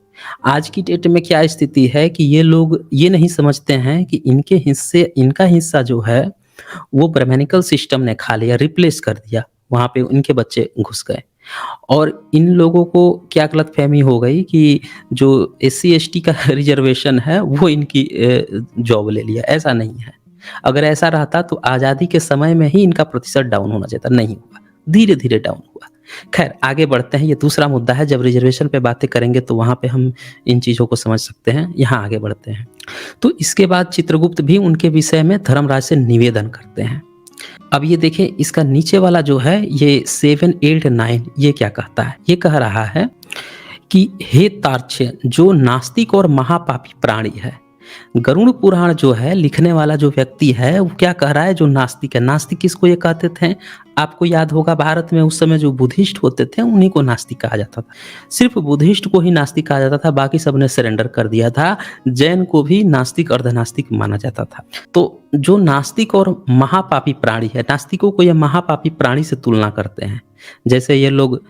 आज की डेट में क्या स्थिति है कि ये लोग ये नहीं समझते हैं कि इनका हिस्सा जो है वो ब्राह्मणिकल सिस्टम ने खा लिया, रिप्लेस कर दिया, वहाँ पे उनके बच्चे घुस गए। और इन लोगों को क्या गलतफहमी हो गई कि जो SC/ST का रिजर्वेशन है वो इनकी जॉब ले लिया। ऐसा नहीं है। अगर ऐसा रहता तो आज़ादी के समय में ही इनका प्रतिशत डाउन होना चाहिए था, नहीं हुआ, धीरे धीरे डाउन हुआ। खैर आगे बढ़ते हैं, ये दूसरा मुद्दा है, जब रिजर्वेशन पे बातें करेंगे तो वहाँ पे हम इन चीज़ों को समझ सकते हैं। यहाँ आगे बढ़ते हैं। तो इसके बाद चित्रगुप्त भी उनके विषय में धर्मराज से निवेदन करते हैं। अब ये देखिए इसका नीचे वाला जो है ये 7, 8, 9 ये क्या कहता है? ये कह रहा है कि हे तार्क्ष्य, जो नास्तिक और महापापी प्राणी है। गरुड़ पुराण जो है लिखने वाला जो व्यक्ति है वो क्या कह रहा है? जो नास्तिक है। नास्तिक किसको ये कहते थे? आपको याद होगा भारत में उस समय जो बुद्धिस्ट होते थे उन्हीं को नास्तिक कहा जाता था। सिर्फ बुद्धिस्ट को ही नास्तिक कहा जाता था, बाकी सबने सरेंडर कर दिया था। जैन को भी नास्तिक अर्धनास्तिक माना जाता था। तो जो नास्तिक और महापापी प्राणी है, नास्तिकों को ये महापापी प्राणी से तुलना करते हैं। जैसे ये लोग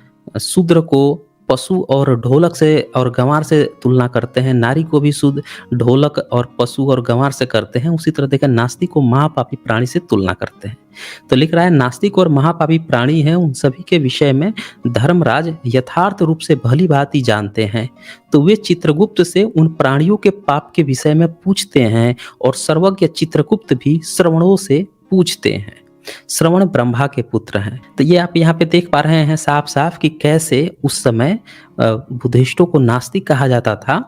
शूद्र को पशु और ढोलक से और गंवार से तुलना करते हैं, नारी को भी शुद्ध ढोलक और पशु और गंवार से करते हैं, उसी तरह देखिए नास्तिक को महापापी प्राणी से तुलना करते हैं। तो लिख रहा है नास्तिक और महापापी प्राणी हैं, उन सभी के विषय में धर्मराज यथार्थ रूप से भली भांति जानते हैं। तो वे चित्रगुप्त से उन प्राणियों के पाप के विषय में पूछते हैं और सर्वज्ञ चित्रगुप्त भी श्रवणों से पूछते हैं। श्रवण ब्रह्मा के पुत्र हैं। तो ये आप यहाँ पे देख पा रहे हैं साफ साफ कि कैसे उस समय बुद्धिस्टों को नास्तिक कहा जाता था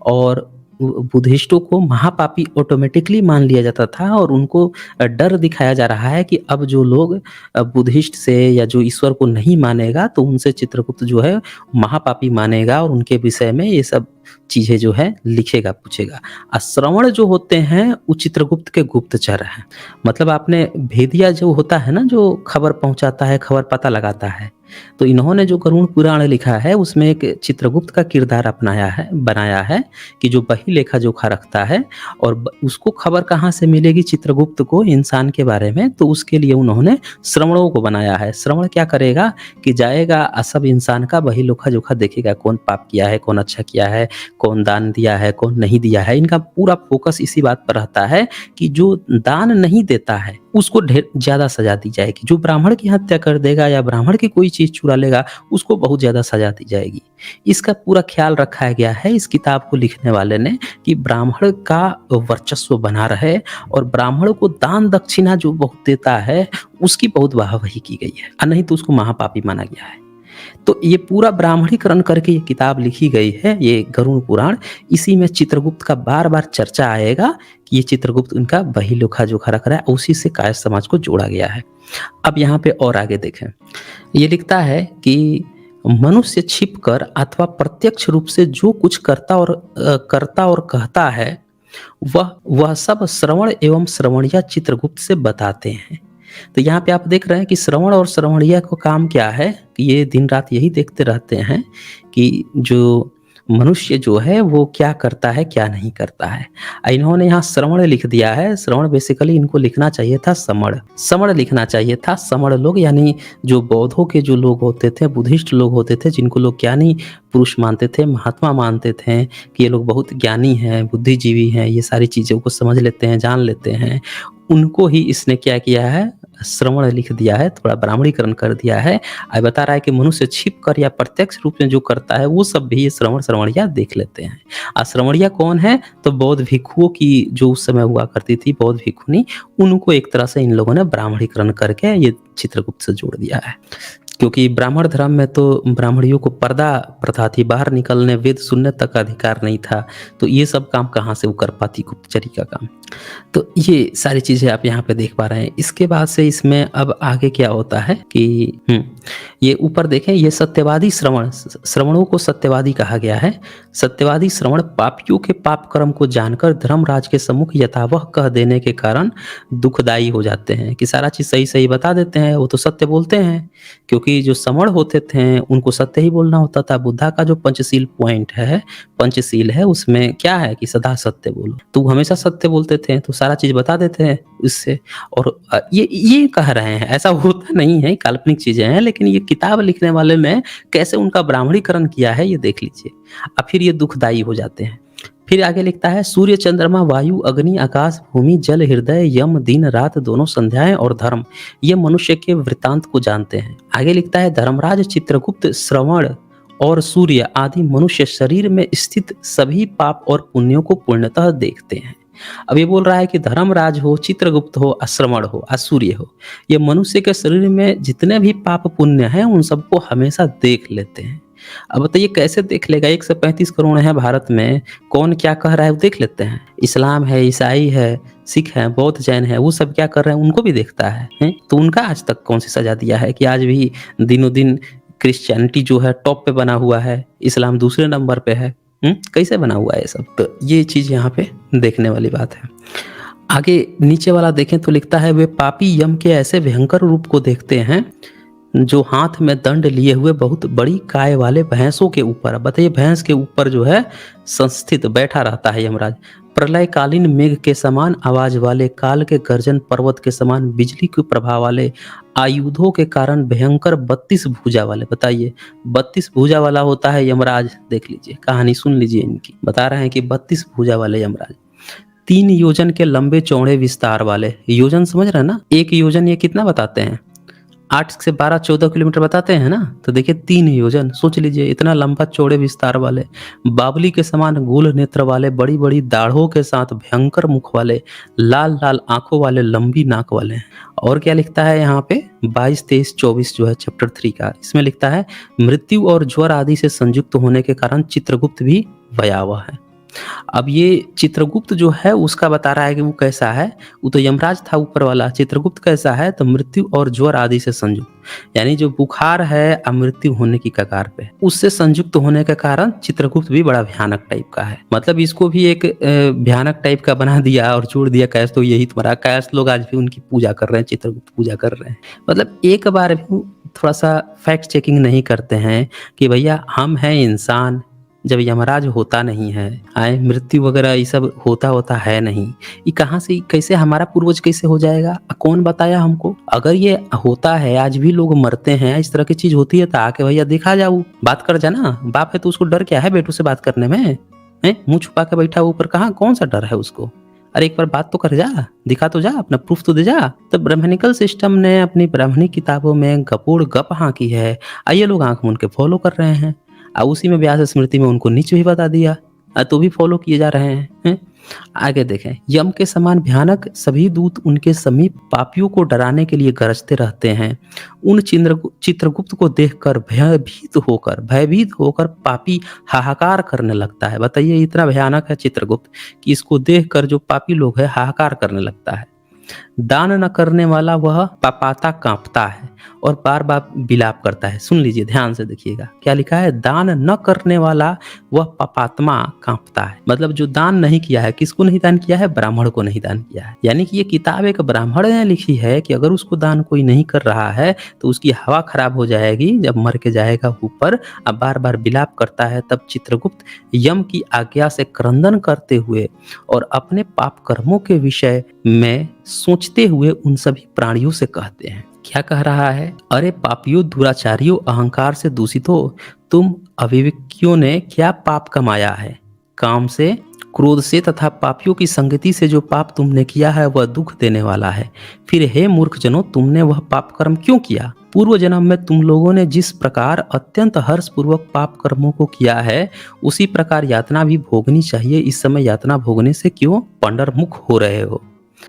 और बुद्धिस्टों को महापापी ऑटोमेटिकली मान लिया जाता था और उनको डर दिखाया जा रहा है कि अब जो लोग बुद्धिस्ट से या जो ईश्वर को नहीं मानेगा तो उनसे चित्रगुप्त जो है महापापी मानेगा और उनके विषय में ये सब चीजें जो है लिखेगा, पूछेगा। श्रवण जो होते हैं वो चित्रगुप्त के गुप्तचर हैं। मतलब आपने भेदिया जो होता है ना, जो खबर पहुंचाता है, खबर पता लगाता है, तो इन्होंने जो गरुड़ पुराण लिखा है उसमें एक चित्रगुप्त का किरदार बनाया है कि जो बही लेखा जोखा रखता है और उसको खबर कहाँ से मिलेगी चित्रगुप्त को इंसान के बारे में, तो उसके लिए उन्होंने श्रवणों को बनाया है। श्रवण क्या करेगा कि जाएगा सब इंसान का बही लेखा जोखा देखेगा, कौन पाप किया है, कौन अच्छा किया है, कौन दान दिया है, कौन नहीं दिया है। इनका पूरा फोकस इसी बात पर रहता है कि जो दान नहीं देता है उसको ढेर ज्यादा सजा दी जाएगी, जो ब्राह्मण की हत्या कर देगा या ब्राह्मण की कोई चीज चुरा लेगा उसको बहुत ज्यादा सजा दी जाएगी। इसका पूरा ख्याल रखा गया है इस किताब को लिखने वाले ने कि ब्राह्मण का वर्चस्व बना रहे और ब्राह्मण को दान दक्षिणा जो बहुत देता है उसकी बहुत वाहवाही की गई है, और नहीं तो उसको महापापी माना गया है। तो ये पूरा ब्राह्मणीकरण करके ये किताब लिखी गई है, ये गरुड़ पुराण। इसी में चित्रगुप्त का बार बार चर्चा आएगा कि ये चित्रगुप्त उनका बही लेखा जोखा रख रहा है, उसी से कायस्थ समाज को जोड़ा गया है। अब यहाँ पे और आगे देखें, ये लिखता है कि मनुष्य छिपकर अथवा प्रत्यक्ष रूप से जो कुछ करता और कहता है वह सब श्रवण एवं श्रवणिया चित्रगुप्त से बताते हैं। तो यहाँ पे आप देख रहे हैं कि श्रवण और श्रवणिया को काम क्या है कि ये दिन रात यही देखते रहते हैं कि जो मनुष्य जो है वो क्या करता है क्या नहीं करता है। इन्होंने यहाँ श्रवण लिख दिया है। श्रवण बेसिकली इनको लिखना चाहिए था समण लिखना चाहिए था। समण लोग यानी जो बौद्धों के जो लोग होते थे, बुद्धिस्ट लोग होते थे, जिनको लोग ज्ञानी पुरुष मानते थे, महात्मा मानते थे कि ये लोग बहुत ज्ञानी हैं, बुद्धिजीवी हैं, ये सारी चीज़ों को समझ लेते हैं, जान लेते हैं, उनको ही इसने क्या किया है, श्रवण लिख दिया है, थोड़ा ब्राह्मणीकरण कर दिया है। अब बता रहा है कि मनुष्य छिप कर या प्रत्यक्ष रूप में जो करता है वो सब भी ये श्रवणिया देख लेते हैं। और श्रवणिया कौन है? तो बौद्ध भिक्षुओं की जो उस समय हुआ करती थी, बौद्ध भिक्षुनी, उनको एक तरह से इन लोगों ने ब्राह्मणीकरण करके ये चित्रगुप्त से जोड़ दिया है। क्योंकि ब्राह्मण धर्म में तो ब्राह्मणियों को पर्दा प्रथा थी, बाहर निकलने वेद सुनने तक का अधिकार नहीं था, तो ये सब काम कहाँ से वो कर पाती, गुप्तचरी का काम। तो ये सारी चीजें आप यहाँ पे देख पा रहे हैं। इसके बाद से इसमें अब आगे क्या होता है कि ये ऊपर देखें, ये सत्यवादी श्रवणों को सत्यवादी कहा गया है। सत्यवादी श्रवण पापियों के पाप कर्म को जानकर धर्मराज के सम्मुख यथावह कह देने के कारण दुखदायी हो जाते हैं कि सारा चीज सही सही बता देते हैं, वो तो सत्य बोलते हैं। क्योंकि जो समण होते थे उनको सत्य ही बोलना होता था। बुद्धा का जो पंचशील पॉइंट है, पंचशील है, उसमें क्या है कि सदा सत्य बोलो, तो हमेशा सत्य बोलते थे, तो सारा चीज बता देते हैं इससे। और ये कह रहे हैं, ऐसा होता नहीं है, काल्पनिक चीजें हैं, लेकिन ये किताब लिखने वाले ने कैसे उनका ब्राह्मणीकरण किया है ये देख लीजिए। अब फिर ये दुखदायी हो जाते हैं। फिर आगे लिखता है, सूर्य चंद्रमा वायु अग्नि आकाश भूमि जल हृदय यम दिन रात दोनों संध्याएं और धर्म, ये मनुष्य के वृत्तांत को जानते हैं। आगे लिखता है, धर्मराज चित्रगुप्त श्रवण और सूर्य आदि मनुष्य शरीर में स्थित सभी पाप और पुण्यों को पूर्णतः देखते हैं। अब ये बोल रहा है कि धर्मराज हो, चित्रगुप्त हो, अश्रमण हो, असूर्य हो, ये मनुष्य के शरीर में जितने भी पाप पुण्य हैं उन सबको हमेशा देख लेते हैं। अब बताइए कैसे देख लेगा? 135 करोड़ है भारत में, कौन क्या कह रहा है वो देख लेते हैं। इस्लाम है, ईसाई है, सिख है, बौद्ध, जैन है, वो सब क्या कर रहे हैं उनको भी देखता है, हैं? तो उनका आज तक कौन सी सजा दिया है कि आज भी दिनों दिन क्रिश्चियनिटी जो है टॉप पे बना हुआ है, इस्लाम दूसरे नंबर पे है। कैसे बना हुआ है ये सब? तो ये चीज़ यहाँ पे देखने वाली बात है। आगे नीचे वाला देखें तो लिखता है, वे पापी यम के ऐसे भयंकर रूप को देखते हैं जो हाथ में दंड लिए हुए बहुत बड़ी काय वाले भैंसों के ऊपर, बताइए भैंस के ऊपर जो है संस्थित बैठा रहता है यमराज। प्रलयकालीन मेघ के समान आवाज वाले, काल के गर्जन पर्वत के समान बिजली के प्रभाव वाले, आयुधों के कारण भयंकर 32 भुजा वाले। बताइए 32 भुजा वाला होता है यमराज। देख लीजिए, कहानी सुन लीजिए इनकी। बता रहे हैं कि 32 भुजा वाले यमराज, 3 योजन के लंबे चौड़े विस्तार वाले। योजन समझ रहे हैं ना? एक योजन ये कितना बताते हैं? 8 से 12-14 किलोमीटर बताते हैं ना। तो देखिए 3 योजन, सोच लीजिए इतना लंबा चौड़े विस्तार वाले, बावली के समान गोल नेत्र वाले, बड़ी बड़ी दाढ़ों के साथ भयंकर मुख वाले, लाल लाल आंखों वाले, लंबी नाक वाले। और क्या लिखता है यहाँ पे 22, 23, 24 जो है चैप्टर 3 का, इसमें लिखता है मृत्यु और ज्वर आदि से संयुक्त होने के कारण चित्रगुप्त भी भयावह है। अब ये चित्रगुप्त जो है उसका बता रहा है कि वो कैसा है। वो तो यमराज था ऊपर वाला, चित्रगुप्त कैसा है? तो मृत्यु और ज्वर आदि से संयुक्त, यानी जो बुखार है मृत्यु होने की कगार पे, उससे संयुक्त होने के कारण चित्रगुप्त भी बड़ा भयानक टाइप का है। मतलब इसको भी एक भयानक टाइप का बना दिया और छोड़ दिया कैश। तो यही तुम्हारा कैश लोग आज भी उनकी पूजा कर रहे हैं, चित्रगुप्त पूजा कर रहे हैं। मतलब एक बार भी थोड़ा सा फैक्ट चेकिंग नहीं करते हैं कि भैया हम हैं इंसान, जब यमराज होता नहीं है, आए मृत्यु वगैरह ये सब होता है नहीं, ये कहाँ से, कैसे हमारा पूर्वज कैसे हो जाएगा? कौन बताया हमको? अगर ये होता है, आज भी लोग मरते हैं, इस तरह की चीज होती है, तो आके भैया दिखा जाओ, बात कर जाना। बाप है तो उसको डर क्या है बेटू से बात करने में? है मुंह छुपा के बैठा ऊपर, कहाँ कौन सा डर है उसको? अरे एक बार बात तो कर जा, दिखा तो जा, अपना प्रूफ तो दे जा। तो ब्राह्मणिकल सिस्टम ने अपनी ब्राह्मणी किताबों में गपोड़ गप हाँकी है, आइए लोग आंख मूंद के फॉलो कर रहे हैं। उसी में व्यास स्मृति में उनको नीच भी बता दिया, तो भी फॉलो किए जा रहे हैं। आगे देखें, यम के समान भयानक सभी दूत उनके समीप पापियों को डराने के लिए गरजते रहते हैं। उन चित्रगुप्त को देखकर भयभीत होकर पापी हाहाकार करने लगता है। बताइए इतना भयानक है चित्रगुप्त कि इसको देखकर जो पापी लोग है हाहाकार करने लगता है। दान न करने वाला वह पापाता कांपता है और बार बार विलाप करता है। सुन लीजिए, ध्यान से देखिएगा क्या लिखा है। दान न करने वाला वह पापात्मा कांपता है। मतलब जो दान नहीं किया है, किसको नहीं दान किया है? ब्राह्मण को नहीं दान किया है। यानी कि ये किताब एक ब्राह्मण ने लिखी है कि अगर उसको दान कोई नहीं कर रहा है तो उसकी हवा खराब हो जाएगी, जब मर के जाएगा ऊपर। अब बार बार विलाप करता है। तब चित्रगुप्त यम की आज्ञा से क्रंदन करते हुए और अपने पाप कर्मों के विषय में सोचते हुए उन सभी प्राणियों से कहते हैं। क्या कह रहा है? अरे पापियों, दुराचारियों, अहंकार से दूषित हो, तुम अविवेकियों ने क्या पाप कमाया है? काम से, क्रोध से तथा पापियों की संगति से जो पाप तुमने किया है वह दुख देने वाला है। फिर हे मूर्खजनों, तुमने वह पाप कर्म क्यों किया? पूर्व जन्म में तुम लोगों ने जिस प्रकार अत्यंत हर्षपूर्वक पाप कर्मों को किया है, उसी प्रकार यातना भी भोगनी चाहिए। इस समय यातना भोगने से क्यों पंडरमुख हो रहे हो?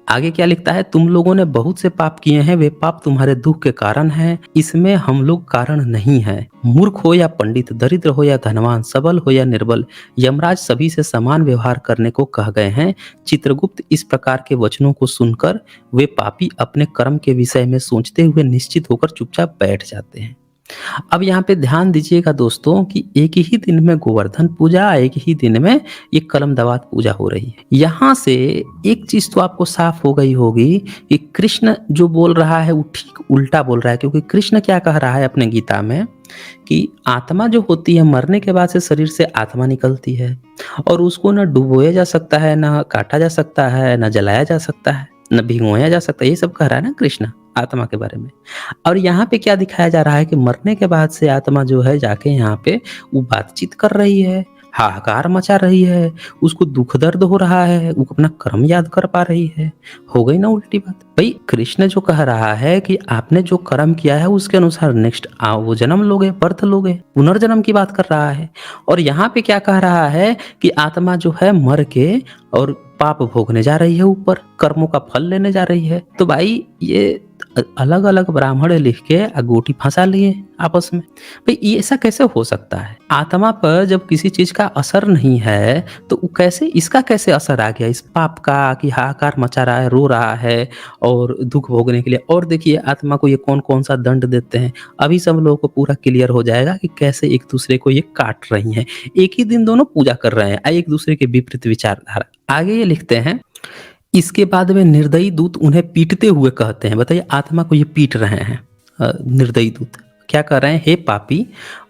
आगे क्या लिखता है? तुम लोगों ने बहुत से पाप किए हैं, वे पाप तुम्हारे दुख के कारण हैं, इसमें हम लोग कारण नहीं है। मूर्ख हो या पंडित, दरिद्र हो या धनवान, सबल हो या निर्बल, यमराज सभी से समान व्यवहार करने को कह गए हैं। चित्रगुप्त इस प्रकार के वचनों को सुनकर वे पापी अपने कर्म के विषय में सोचते हुए निश्चित होकर चुपचाप बैठ जाते हैं। अब यहाँ पे ध्यान दीजिएगा दोस्तों कि एक ही दिन में गोवर्धन पूजा, एक ही दिन में ये कलमदवात पूजा हो रही है। यहाँ से एक चीज तो आपको साफ हो गई होगी कि कृष्ण जो बोल रहा है वो ठीक उल्टा बोल रहा है। क्योंकि कृष्ण क्या कह रहा है अपने गीता में कि आत्मा जो होती है मरने के बाद से शरीर से आत्मा निकलती है और उसको न डुबोया जा सकता है, न काटा जा सकता है, न जलाया जा सकता है, न भिगोया जा सकता है। ये सब कह रहा है ना कृष्ण आत्मा के बारे में। और यहाँ पे क्या दिखाया जा रहा है कि मरने के बाद से आत्मा जो है जाके यहाँ पे वो बातचीत कर रही है, हाहाकार मचा रही है, उसको दुख दर्द हो रहा है, वो अपना कर्म याद कर पा रही है। हो गई ना उल्टी बात। भाई कृष्ण जो कह रहा है कि आपने जो कर्म किया है उसके अनुसार नेक्स्ट वो जन्म लोगे, बर्थ लोगे, पुनर्जन्म की बात कर रहा है। और यहाँ पे क्या कह रहा है कि आत्मा जो है मर के और पाप भोगने जा रही है, ऊपर कर्मों का फल लेने जा रही है। तो भाई ये अलग अलग ब्राह्मण लिख के अगोटी फंसा लिए आपस में। भाई ये ऐसा कैसे हो सकता है? आत्मा पर जब किसी चीज का असर नहीं है तो कैसे इसका कैसे असर आ गया इस पाप का, कि हाहाकार मचा रहा है, रो रहा है और दुख भोगने के लिए। और देखिए आत्मा को ये कौन कौन सा दंड देते हैं, अभी सब लोगों को पूरा क्लियर हो जाएगा कि कैसे एक दूसरे को ये काट रही हैं। एक ही दिन दोनों पूजा कर रहे हैं, एक दूसरे के विपरीत विचारधारा। आगे ये लिखते हैं, इसके बाद में निर्दयी दूत उन्हें पीटते हुए कहते हैं। बताइए आत्मा को ये पीट रहे हैं निर्दयी दूत। क्या कर रहे हैं? हे पापी,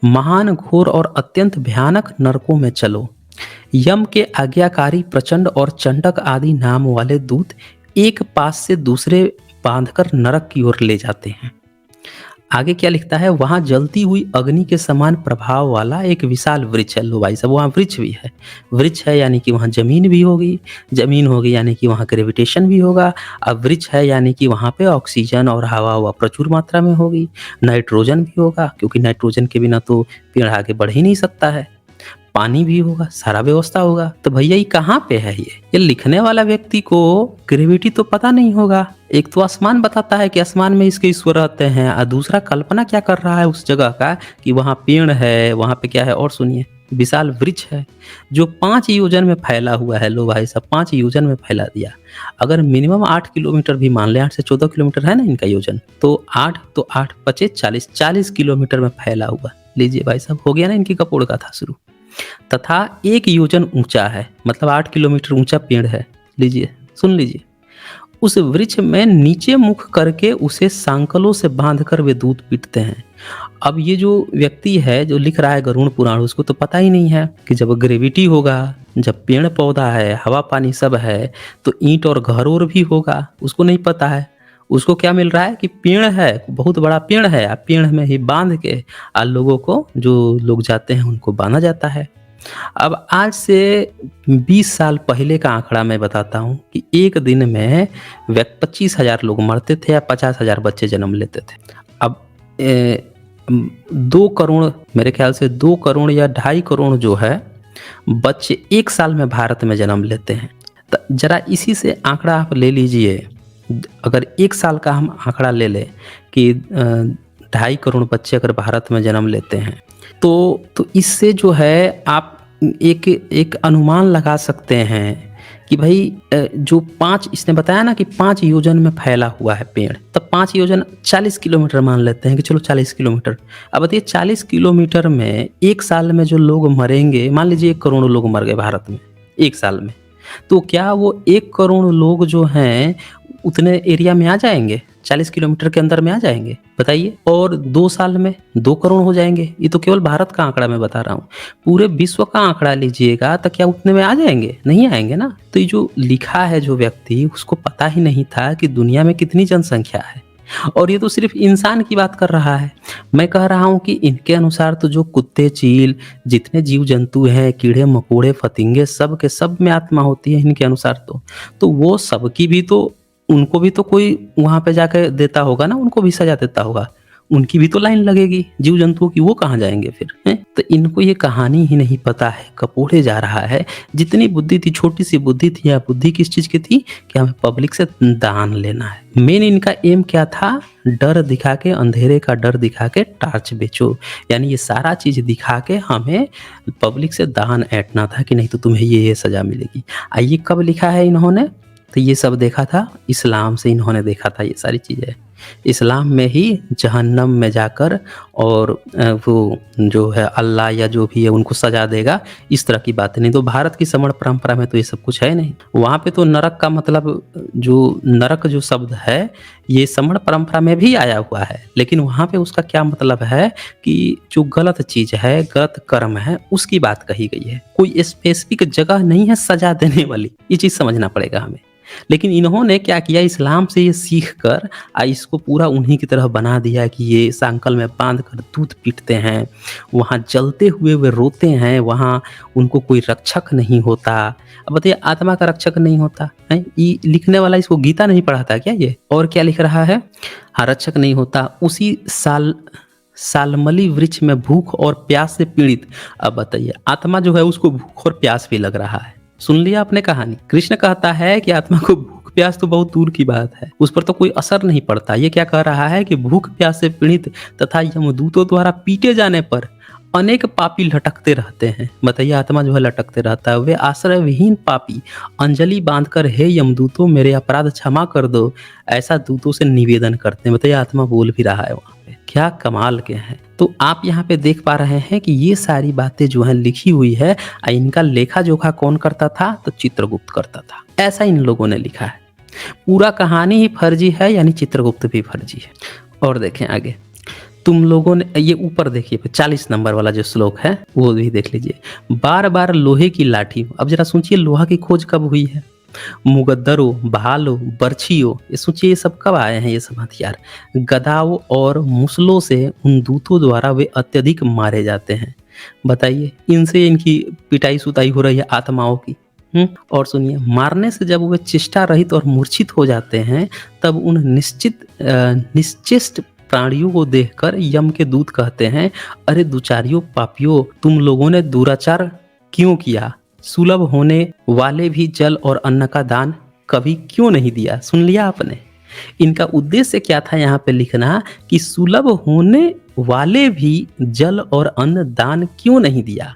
महान घोर और अत्यंत भयानक नरकों में चलो। यम के आज्ञाकारी प्रचंड और चंडक आदि नाम वाले दूत एक पास से दूसरे बांधकर नरक की ओर ले जाते हैं। आगे क्या लिखता है? वहां जलती हुई अग्नि के समान प्रभाव वाला एक विशाल वृक्ष है। लो भाई साहब, वहां वृक्ष भी है। वृक्ष है यानी कि वहां जमीन भी होगी, जमीन होगी यानी कि वहां ग्रेविटेशन भी होगा। अब वृक्ष है यानी कि वहां पे ऑक्सीजन और हवा प्रचुर मात्रा में होगी, नाइट्रोजन भी होगा, क्योंकि नाइट्रोजन के बिना तो पेड़ आगे बढ़ ही नहीं सकता है। पानी भी होगा, सारा व्यवस्था होगा। तो भैया ये कहाँ पे है? ये लिखने वाला व्यक्ति को ग्रेविटी तो पता नहीं होगा। एक तो आसमान बताता है कि आसमान में इसके ईश्वर रहते हैं, और दूसरा कल्पना क्या कर रहा है उस जगह का कि वहाँ पेड़ है, वहाँ पे क्या है, और सुनिए विशाल वृक्ष है जो 5 योजन में फैला हुआ है। लो भाई साहब, 5 योजन में फैला दिया। अगर मिनिमम 8 किलोमीटर भी मान ले, 8 से 14 किलोमीटर है ना इनका योजन, तो 8 पचे 40 किलोमीटर में फैला हुआ। लीजिए भाई साहब, हो गया ना इनकी कपोड़ का था शुरू। तथा 1 योजन ऊंचा है, मतलब 8 किलोमीटर ऊंचा पेड़ है। लीजिए सुन लीजिए, उस वृक्ष में नीचे मुख करके उसे सांकलों से बांधकर वे दूत पीटते हैं। अब ये जो व्यक्ति है जो लिख रहा है गरुड़ पुराण, उसको तो पता ही नहीं है कि जब ग्रेविटी होगा, जब पेड़ पौधा है, हवा पानी सब है, तो ईंट और घर और भी होगा। उसको नहीं पता है। उसको क्या मिल रहा है कि पेड़ है, बहुत बड़ा पेड़ है, पेड़ में ही बांध के लोगों को, जो लोग जाते हैं उनको बांधा जाता है। अब आज से 20 साल पहले का आंकड़ा मैं बताता हूँ कि एक दिन में 25,000 लोग मरते थे या 50,000 बच्चे जन्म लेते थे। अब 2 करोड़, मेरे ख्याल से 2 करोड़ या 2.5 करोड़ जो है बच्चे एक साल में भारत में जन्म लेते हैं। तो जरा इसी से आंकड़ा आप ले लीजिए। अगर एक साल का हम आंकड़ा ले लें कि 2.5 करोड़ बच्चे अगर भारत में जन्म लेते हैं, तो इससे जो है आप एक अनुमान लगा सकते हैं कि भाई जो 5, इसने बताया ना कि 5 योजन में फैला हुआ है पेड़, तब 5 योजन 40 किलोमीटर मान लेते हैं कि चलो 40 किलोमीटर। अब बताइए 40 किलोमीटर में एक साल में जो लोग मरेंगे, मान लीजिए 1 करोड़ लोग मर गए भारत में एक साल में, तो क्या वो 1 करोड़ लोग जो हैं उतने एरिया में आ जाएंगे? 40 किलोमीटर के अंदर में आ जाएंगे? बताइए। और 2 साल में 2 करोड़ हो जाएंगे। ये तो केवल भारत का आंकड़ा मैं बता रहा हूँ। पूरे विश्व का आंकड़ा लीजिएगा तो क्या उतने में आ जाएंगे? नहीं आएंगे ना। तो ये जो लिखा है जो व्यक्ति, उसको पता ही नहीं था कि दुनिया में कितनी जनसंख्या है, और ये तो सिर्फ इंसान की बात कर रहा है। मैं कह रहा हूँ कि इनके अनुसार तो जो कुत्ते, चील, जितने जीव जंतु हैं, कीड़े मकोड़े, फतिंगे, सब के सब में आत्मा होती है इनके अनुसार। तो वो सबकी भी तो, उनको भी तो कोई वहां पे जाकर देता होगा ना, उनको भी सजा देता होगा, उनकी भी तो लाइन लगेगी जीव जंतुओं की। वो कहाँ जाएंगे फिर हैं? तो इनको ये कहानी ही नहीं पता है, कपोड़े जा रहा है। जितनी बुद्धि थी, छोटी सी बुद्धि थी, या बुद्धि किस चीज की थी कि हमें पब्लिक से दान लेना है। मेन इनका एम क्या था? डर दिखा के, अंधेरे का डर दिखा के टार्च बेचो, यानी ये सारा चीज दिखा के हमें पब्लिक से दान ऐंठना था कि नहीं तो तुम्हें ये सजा मिलेगी। आइए कब लिखा है इन्होंने? तो ये सब देखा था इस्लाम से, इन्होंने देखा था ये सारी चीज़ें। इस्लाम में ही जहन्नम में जाकर और वो जो है अल्लाह या जो भी है उनको सजा देगा, इस तरह की बात नहीं। तो भारत की समण परंपरा में तो ये सब कुछ है नहीं। वहाँ पे तो नरक का मतलब, जो नरक जो शब्द है ये समण परंपरा में भी आया हुआ है, लेकिन वहाँ पे उसका क्या मतलब है कि जो गलत चीज़ है, गलत कर्म है, उसकी बात कही गई है। कोई स्पेसिफिक जगह नहीं है सजा देने वाली, ये चीज़ समझना पड़ेगा हमें। लेकिन इन्होंने क्या किया, इस्लाम से ये सीख कर इसको पूरा उन्हीं की तरह बना दिया कि ये सांकल में बांध कर दूध पीटते हैं, वहाँ जलते हुए वे रोते हैं, वहाँ उनको कोई रक्षक नहीं होता। अब बताइए आत्मा का रक्षक नहीं होता है? ये लिखने वाला इसको गीता नहीं पढ़ाता क्या ये? और क्या लिख रहा है? हाँ, रक्षक नहीं होता। उसी सालमली वृक्ष में भूख और प्यास से पीड़ित। अब बताइए आत्मा जो है उसको भूख और प्यास भी लग रहा है, सुन लिया आपने कहानी। कृष्ण कहता है कि आत्मा को भूख प्यास तो बहुत दूर की बात है, उस पर तो कोई असर नहीं पड़ता। ये क्या कह रहा है कि भूख प्यास से पीड़ित तथा यमदूतों द्वारा पीटे जाने पर अनेक पापी लटकते रहते हैं। बताइए, आत्मा जो है लटकते रहता है। वे आश्रय विहीन पापी अंजलि बांधकर हे यमदूतों मेरे अपराध क्षमा कर दो, ऐसा दूतों से निवेदन करते हैं। बताइए, आत्मा बोल भी रहा है वहां पे। क्या कमाल के हैं। तो आप यहाँ पे देख पा रहे हैं कि ये सारी बातें जो है लिखी हुई है, इनका लेखा जोखा कौन करता था? तो चित्रगुप्त करता था। ऐसा इन लोगों ने लिखा है। पूरा कहानी ही फर्जी है, यानी चित्रगुप्त भी फर्जी है। और देखें आगे, तुम लोगों ने ये ऊपर देखिए 40 नंबर वाला जो श्लोक है वो भी देख लीजिए। बार बार लोहे की लाठी, अब जरा सोचिए लोहा की खोज कब हुई है? मुगद्दरों, भालों, बर्छियों, ये सोचिए ये सब कब आए हैं? ये सब हथियार गदाओं और मुसलों से उन दूतों द्वारा वे अत्यधिक मारे जाते हैं। बताइए, इनसे इनकी पिटाई सुताई हो रही है आत्माओं की। और सुनिए, मारने से जब वे चेष्टा रहित और मूर्छित हो जाते हैं, तब उन निश्चिष्ट प्राणियों को देखकर यम के दूत कहते हैं, अरे दुचारियों पापियों, तुम लोगों ने दुराचार क्यों किया? सुलभ होने वाले भी जल और अन्न का दान कभी क्यों नहीं दिया? सुन लिया आपने? इनका उद्देश्य क्या था यहाँ पे लिखना कि सुलभ होने वाले भी जल और अन्न दान क्यों नहीं दिया?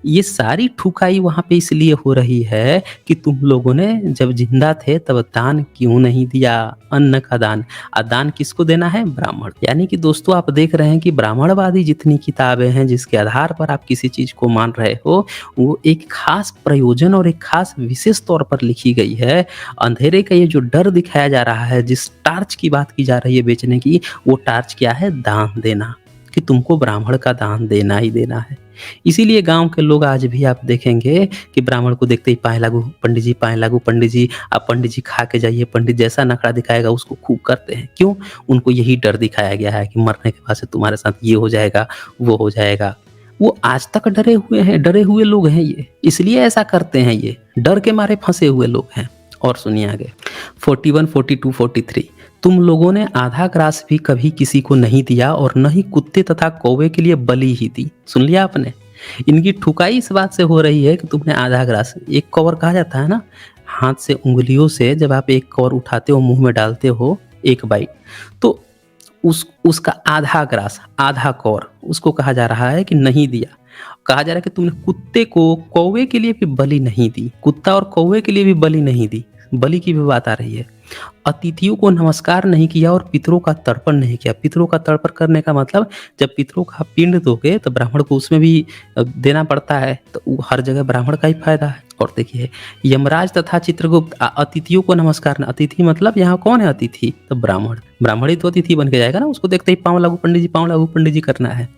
ये सारी ठुकाई वहाँ पे इसलिए हो रही है कि तुम लोगों ने जब जिंदा थे तब दान क्यों नहीं दिया? अन्न का दान। दान किसको देना है? ब्राह्मण। यानी कि दोस्तों आप देख रहे हैं कि ब्राह्मणवादी जितनी किताबें हैं जिसके आधार पर आप किसी चीज को मान रहे हो, वो एक खास प्रयोजन और एक खास विशेष तौर पर लिखी गई है। अंधेरे का ये जो डर दिखाया जा रहा है, जिस टार्च की बात की जा रही है बेचने की, वो टार्च क्या है? दान देना, कि तुमको ब्राह्मण का दान देना ही देना है। इसीलिए गांव के लोग आज भी आप देखेंगे कि ब्राह्मण को देखते ही पाए लागू पंडित जी, पाए लागू पंडित जी, आप पंडित जी खा के जाइए, पंडित जैसा नखरा दिखाएगा उसको खूब करते हैं। क्यों? उनको यही डर दिखाया गया है कि मरने के बाद से तुम्हारे साथ ये हो जाएगा, वो हो जाएगा। वो आज तक डरे हुए हैं, डरे हुए लोग हैं ये, इसलिए ऐसा करते हैं। ये डर के मारे फंसे हुए लोग हैं। और सुनिए आगे 41, 42, 43, तुम लोगों ने आधा ग्रास भी कभी किसी को नहीं दिया और न ही कुत्ते तथा कौवे के लिए बलि ही दी। सुन लिया आपने? इनकी ठुकाई इस बात से हो रही है कि तुमने आधा ग्रास, एक कवर कहा जाता है ना, हाथ से उंगलियों से जब आप एक कवर उठाते हो मुंह में डालते हो एक बाइट, तो उसका आधा ग्रास, आधा कवर, उसको कहा जा रहा है कि नहीं दिया। कहा जा रहा है कि तुमने कुत्ते को कौवे के लिए भी बलि नहीं दी, कुत्ता और कौवे के लिए भी बलि नहीं दी। बलि की भी बात आ रही है। अतिथियों को नमस्कार नहीं किया और पितरों का तर्पण नहीं किया। पितरों का तर्पण करने का मतलब, जब पितरों का पिंड दोगे तो ब्राह्मण को उसमें भी देना पड़ता है, तो हर जगह ब्राह्मण का ही फायदा है। और देखिए, यमराज तथा चित्रगुप्त अतिथियों को नमस्कार, अतिथि मतलब यहाँ कौन है अतिथि? तो ब्राह्मण। ब्राह्मण ही तो अतिथि बन के जाएगा ना, उसको देखते ही पाँव लागू पंडित जी, पाँव लागू पंडित जी करना है।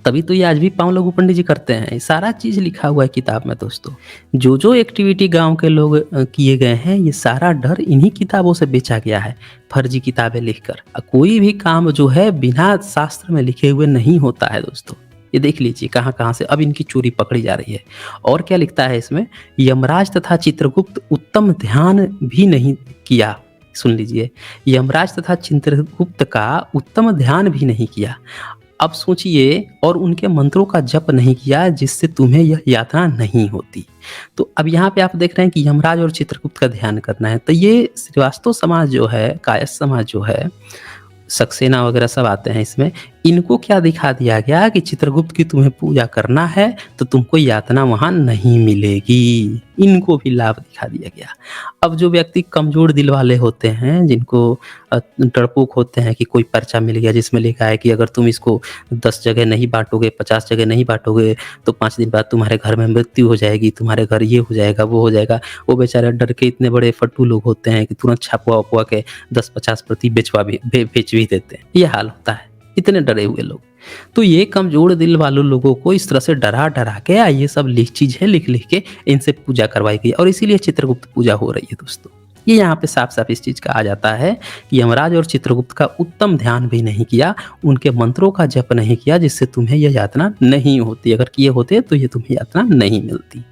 तभी तो ये आज भी पाँव लागू पंडित जी करते हैं। सारा चीज लिखा हुआ है किताब में दोस्तों। जो जो एक्टिविटी गांव के लोग किए गए हैं, ये सारा डर इन्हीं किताबों से बेचा गया है, फर्जी किताबें लिखकर। कोई भी काम जो है बिना शास्त्र में लिखे हुए नहीं होता है दोस्तों। ये देख लीजिए कहाँ कहाँ से अब इनकी चोरी पकड़ी जा रही है। और क्या लिखता है इसमें? यमराज तथा चित्रगुप्त उत्तम ध्यान भी नहीं किया। सुन लीजिए, यमराज तथा चित्रगुप्त का उत्तम ध्यान भी नहीं किया। अब सोचिए, और उनके मंत्रों का जप नहीं किया जिससे तुम्हें यह यातना नहीं होती। तो अब यहाँ पे आप देख रहे हैं कि यमराज और चित्रगुप्त का ध्यान करना है। तो ये श्रीवास्तव समाज जो है, कायस्थ समाज जो है, सक्सेना वगैरह सब आते हैं इसमें, इनको क्या दिखा दिया गया कि चित्रगुप्त की तुम्हें पूजा करना है तो तुमको यातना वहां नहीं मिलेगी। इनको भी लाभ दिखा दिया गया। अब जो व्यक्ति कमजोर दिल वाले होते हैं, जिनको डरपोक होते हैं कि कोई पर्चा मिल गया जिसमें लिखा है कि अगर तुम इसको 10 जगह नहीं बांटोगे, 50 जगह नहीं बांटोगे तो 5 दिन बाद तुम्हारे घर में मृत्यु हो जाएगी, तुम्हारे घर ये हो जाएगा, वो हो जाएगा। वो बेचारे डर के इतने बड़े फट्टू लोग होते हैं कि तुरंत छापुआ वपुआ के 10-50% बेच भी देते हैं। ये हाल होता है, इतने डरे हुए लोग। तो ये कमजोर दिल वालों लोगों को इस तरह से डरा डरा के ये सब चीजें लिख के इनसे पूजा करवाई गई, और इसीलिए चित्रगुप्त पूजा हो रही है दोस्तों। ये यहाँ पे साफ साफ इस चीज का आ जाता है कि यमराज और चित्रगुप्त का उत्तम ध्यान भी नहीं किया, उनके मंत्रों का जप नहीं किया जिससे तुम्हें यह यातना नहीं होती। अगर किए होते तो ये तुम्हें यातना नहीं मिलती।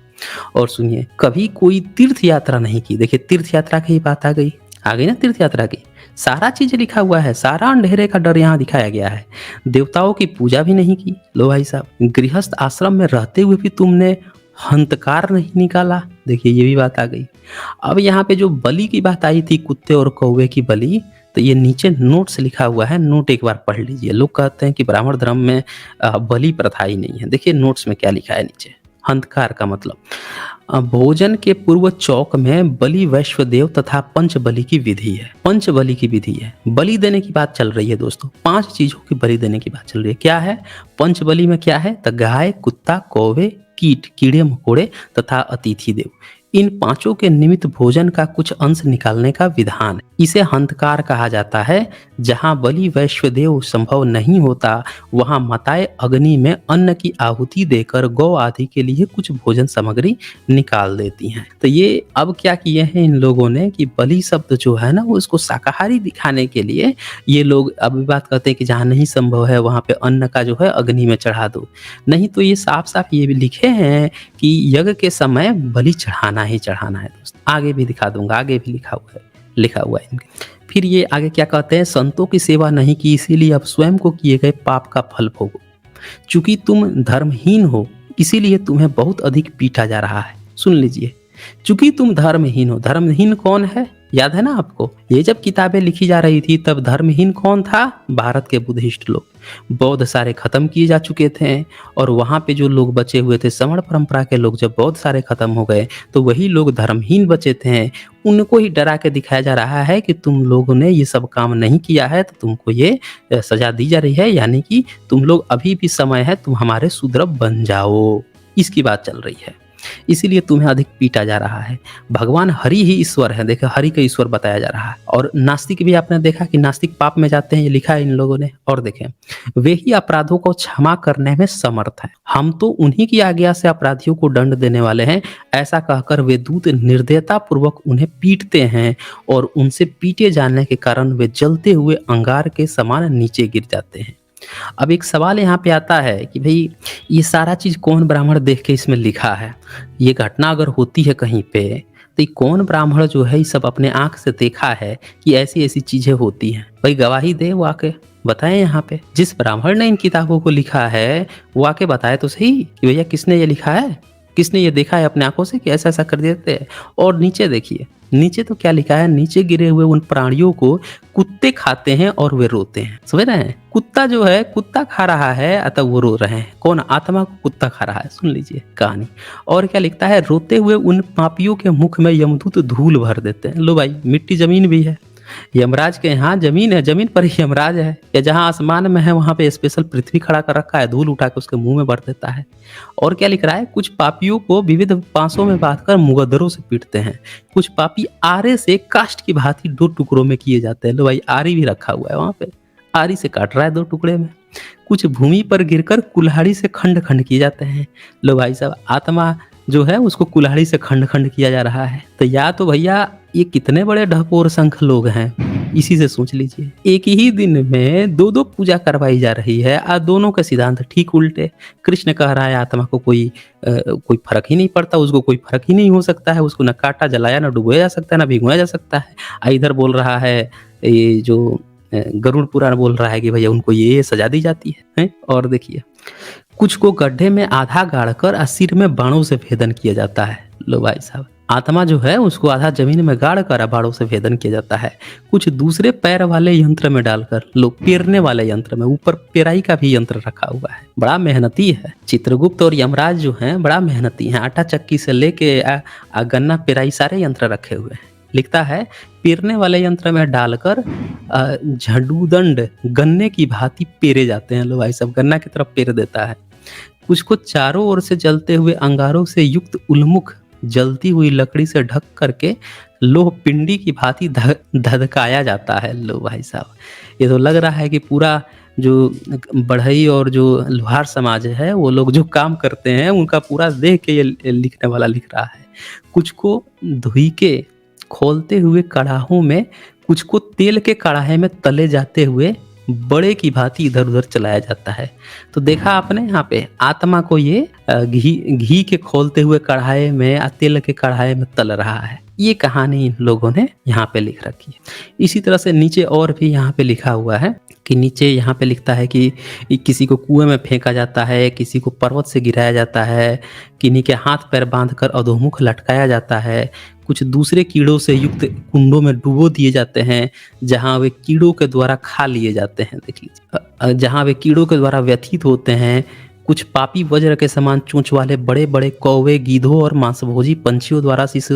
और सुनिए, कभी कोई तीर्थ यात्रा नहीं की। देखिए, तीर्थ यात्रा की बात आ गई ना, तीर्थ यात्रा की सारा चीज लिखा हुआ है, सारा अंधेरे का डर यहाँ दिखाया गया है। देवताओं की पूजा भी नहीं की। लो भाई साहब, गृहस्थ आश्रम में रहते हुए भी तुमने हंतकार नहीं निकाला। देखिए ये भी बात आ गई। अब यहाँ पे जो बलि की बात आई थी, कुत्ते और कौवे की बलि, तो ये नीचे नोट्स लिखा हुआ है, नोट एक बार पढ़ लीजिए। लोग कहते हैं कि ब्राह्मण धर्म में बलि प्रथा ही नहीं है। देखिए नोट्स में क्या लिखा है नीचे। हंतकार का मतलब भोजन के पूर्व चौक में बलि वैश्वदेव तथा पंच बलि की विधि है। पंच बलि की विधि है, बलि देने की बात चल रही है दोस्तों। 5 चीजों की बलि देने की बात चल रही है। क्या है पंच बलि में? क्या है? तो गाय, कुत्ता, कौवे, कीट, कीड़े मकोड़े तथा अतिथि देव, इन 5 के निमित्त भोजन का कुछ अंश निकालने का विधान। इसे हंतकार कहा जाता है। जहाँ बलि वैश्वदेव संभव नहीं होता, वहाँ माताएं अग्नि में अन्न की आहुति देकर गौ आदि के लिए कुछ भोजन सामग्री निकाल देती हैं। तो ये अब क्या किए हैं इन लोगों ने कि बलि शब्द जो है ना, वो इसको शाकाहारी दिखाने के लिए ये लोग अभी बात करते हैं कि जहाँ नहीं संभव है वहाँ पे अन्न का जो है अग्नि में चढ़ा दो। नहीं तो ये साफ साफ ये भी लिखे हैं कि यज्ञ के समय बलि चढ़ाना ही चढ़ाना है दोस्त। आगे भी दिखा दूंगा, आगे भी लिखा हुआ है इनके। फिर ये आगे क्या कहते हैं, संतों की सेवा नहीं की, इसीलिए अब स्वयं को किए गए पाप का फल भोगो। चूंकि तुम धर्महीन हो, इसीलिए तुम्हें बहुत अधिक पीटा जा रहा है। सुन लीजिए, चूंकि तुम धर्महीन हो। धर्महीन कौन है? याद है ना आपको? ये जब किताबें लिखी जा रही थी तब धर्महीन कौन था? भारत के बुद्धिस्ट लोग। बौद्ध सारे खत्म किए जा चुके थे और वहाँ पे जो लोग बचे हुए थे, श्रमण परंपरा के लोग, जब बौद्ध सारे खत्म हो गए तो वही लोग धर्महीन बचे थे। उनको ही डरा के दिखाया जा रहा है कि तुम लोगों ने ये सब काम नहीं किया है तो तुमको ये सजा दी जा रही है, यानी कि तुम लोग अभी भी समय है, तुम हमारे शूद्र बन जाओ। इसकी बात चल रही है, इसीलिए तुम्हें अधिक पीटा जा रहा है। भगवान हरि ही ईश्वर है। देखो हरि का ईश्वर बताया जा रहा है। और नास्तिक भी आपने देखा कि नास्तिक पाप में जाते हैं, ये लिखा है इन लोगों ने। और देखें, वे ही अपराधों को क्षमा करने में समर्थ हैं। हम तो उन्हीं की आज्ञा से अपराधियों को दंड देने वाले हैं। ऐसा कहकर वे दूत निर्दयता पूर्वक उन्हें पीटते हैं और उनसे पीटे जाने के कारण वे जलते हुए अंगार के समान नीचे गिर जाते हैं। अब एक सवाल यहाँ पे आता है कि भाई ये सारा चीज कौन ब्राह्मण देख के इसमें लिखा है? ये घटना अगर होती है कहीं पे तो ये कौन ब्राह्मण जो है ये सब अपने आंख से देखा है कि ऐसी ऐसी चीजें होती हैं? भाई गवाही दे, वो आके बताएं। यहाँ पे जिस ब्राह्मण ने इन किताबों को लिखा है वो आके बताए तो सही कि भैया किसने ये लिखा है, किसने ये देखा है अपने आंखों से कि ऐसा ऐसा कर देते हैं। और नीचे देखिए, नीचे तो क्या लिखा है, नीचे गिरे हुए उन प्राणियों को कुत्ते खाते हैं और वे रोते हैं। समझ रहे हैं? कुत्ता जो है, कुत्ता खा रहा है अतः वो रो रहे हैं। कौन? आत्मा को कुत्ता खा रहा है। सुन लीजिए कहानी। और क्या लिखता है, रोते हुए उन पापियों के मुख में यमदूत धूल भर देते हैं। लो भाई, मिट्टी जमीन भी है, यमराज के यहाँ जमीन है, जमीन पर ही यमराज है। या जहाँ आसमान में है वहां पे स्पेशल पृथ्वी खड़ा कर रखा है, धूल उठा के उसके मुंह में भर देता है। और क्या लिख रहा है, कुछ पापियों को विविध पासों में बांधकर मुगदरों से पीटते हैं। कुछ पापी आरे से काष्ठ की भांति 2 टुकड़ों में किए जाते हैं। लो भाई, आरी भी रखा हुआ है वहां पे, आरी से काट रहा है 2 टुकड़े में। कुछ भूमि पर गिरकर कुल्हाड़ी से खंड खंड किए जाते हैं। लो भाई साहब, आत्मा जो है उसको कुल्हाड़ी से खंड खंड किया जा रहा है। तो या तो भैया ये कितने बड़े ढपोर संख लोग हैं, इसी से सोच लीजिए। एक ही दिन में 2-2 पूजा करवाई जा रही है और दोनों के सिद्धांत ठीक उल्टे। कृष्ण कह रहा है आत्मा को कोई फर्क ही नहीं पड़ता, उसको कोई फर्क ही नहीं हो सकता है, उसको न काटा जलाया, न डुबोया जा सकता है, न भिगोया जा सकता है। इधर बोल रहा है ये जो गरुड़ पुराण बोल रहा है कि भैया उनको ये सजा दी जाती है। और देखिए, कुछ को गड्ढे में आधा गाड़कर और सिर में बाणों से भेदन किया जाता है। लो भाई साहब, आत्मा जो है उसको आधा जमीन में गाड़ कर बाणों से भेदन किया जाता है। कुछ दूसरे पैर वाले यंत्र में डालकर, लोग पेरने वाले यंत्र में, ऊपर पेराई का भी यंत्र रखा हुआ है। बड़ा मेहनती है चित्रगुप्त और यमराज जो हैं, बड़ा मेहनती हैं। आटा चक्की से लेके गन्ना पेराई सारे यंत्र रखे हुए हैं। लिखता है, पेरने वाले यंत्र में डालकर झडूदंड गन्ने की भांति पेरे जाते हैं। लो भाई साहब, गन्ना की तरफ पेर देता है। कुछ को चारों ओर से जलते हुए अंगारों से युक्त उन्मुख जलती हुई लकड़ी से ढक करके लोह पिंडी की भांति धधकाया जाता है। लो भाई साहब, ये तो लग रहा है कि पूरा जो बढ़ई और जो लोहार समाज है वो लोग जो काम करते हैं उनका पूरा देख के ये लिखने वाला लिख रहा है। कुछ को धुई के खोलते हुए कड़ाहों में, कुछ को तेल के कड़ाहे में तले जाते हुए बड़े की भांति इधर-उधर चलाया जाता है। तो देखा आपने यहाँ पे आत्मा को ये घी घी के खौलते हुए कढ़ाई में तेल के कढ़ाई में तल रहा है। ये कहानी इन लोगों ने यहाँ पे लिख रखी है। इसी तरह से नीचे और भी यहाँ पे लिखा हुआ है कि नीचे यहाँ पे लिखता है कि किसी को कुएं में फेंका जाता है, किसी को पर्वत से गिराया जाता है, किन्हीं के हाथ पैर बांधकर अधोमुख लटकाया जाता है, कुछ दूसरे कीड़ों से युक्त कुंडों में डुबो दिए जाते हैं जहाँ वे कीड़ों के द्वारा खा लिए जाते हैं। देख लीजिए, जहाँ वे कीड़ों के द्वारा व्यथित होते हैं। कुछ पापी वज्र के समान चोंच वाले बड़े बड़े कौवे, गीधों और मांसभोजी पंछियों द्वारा इस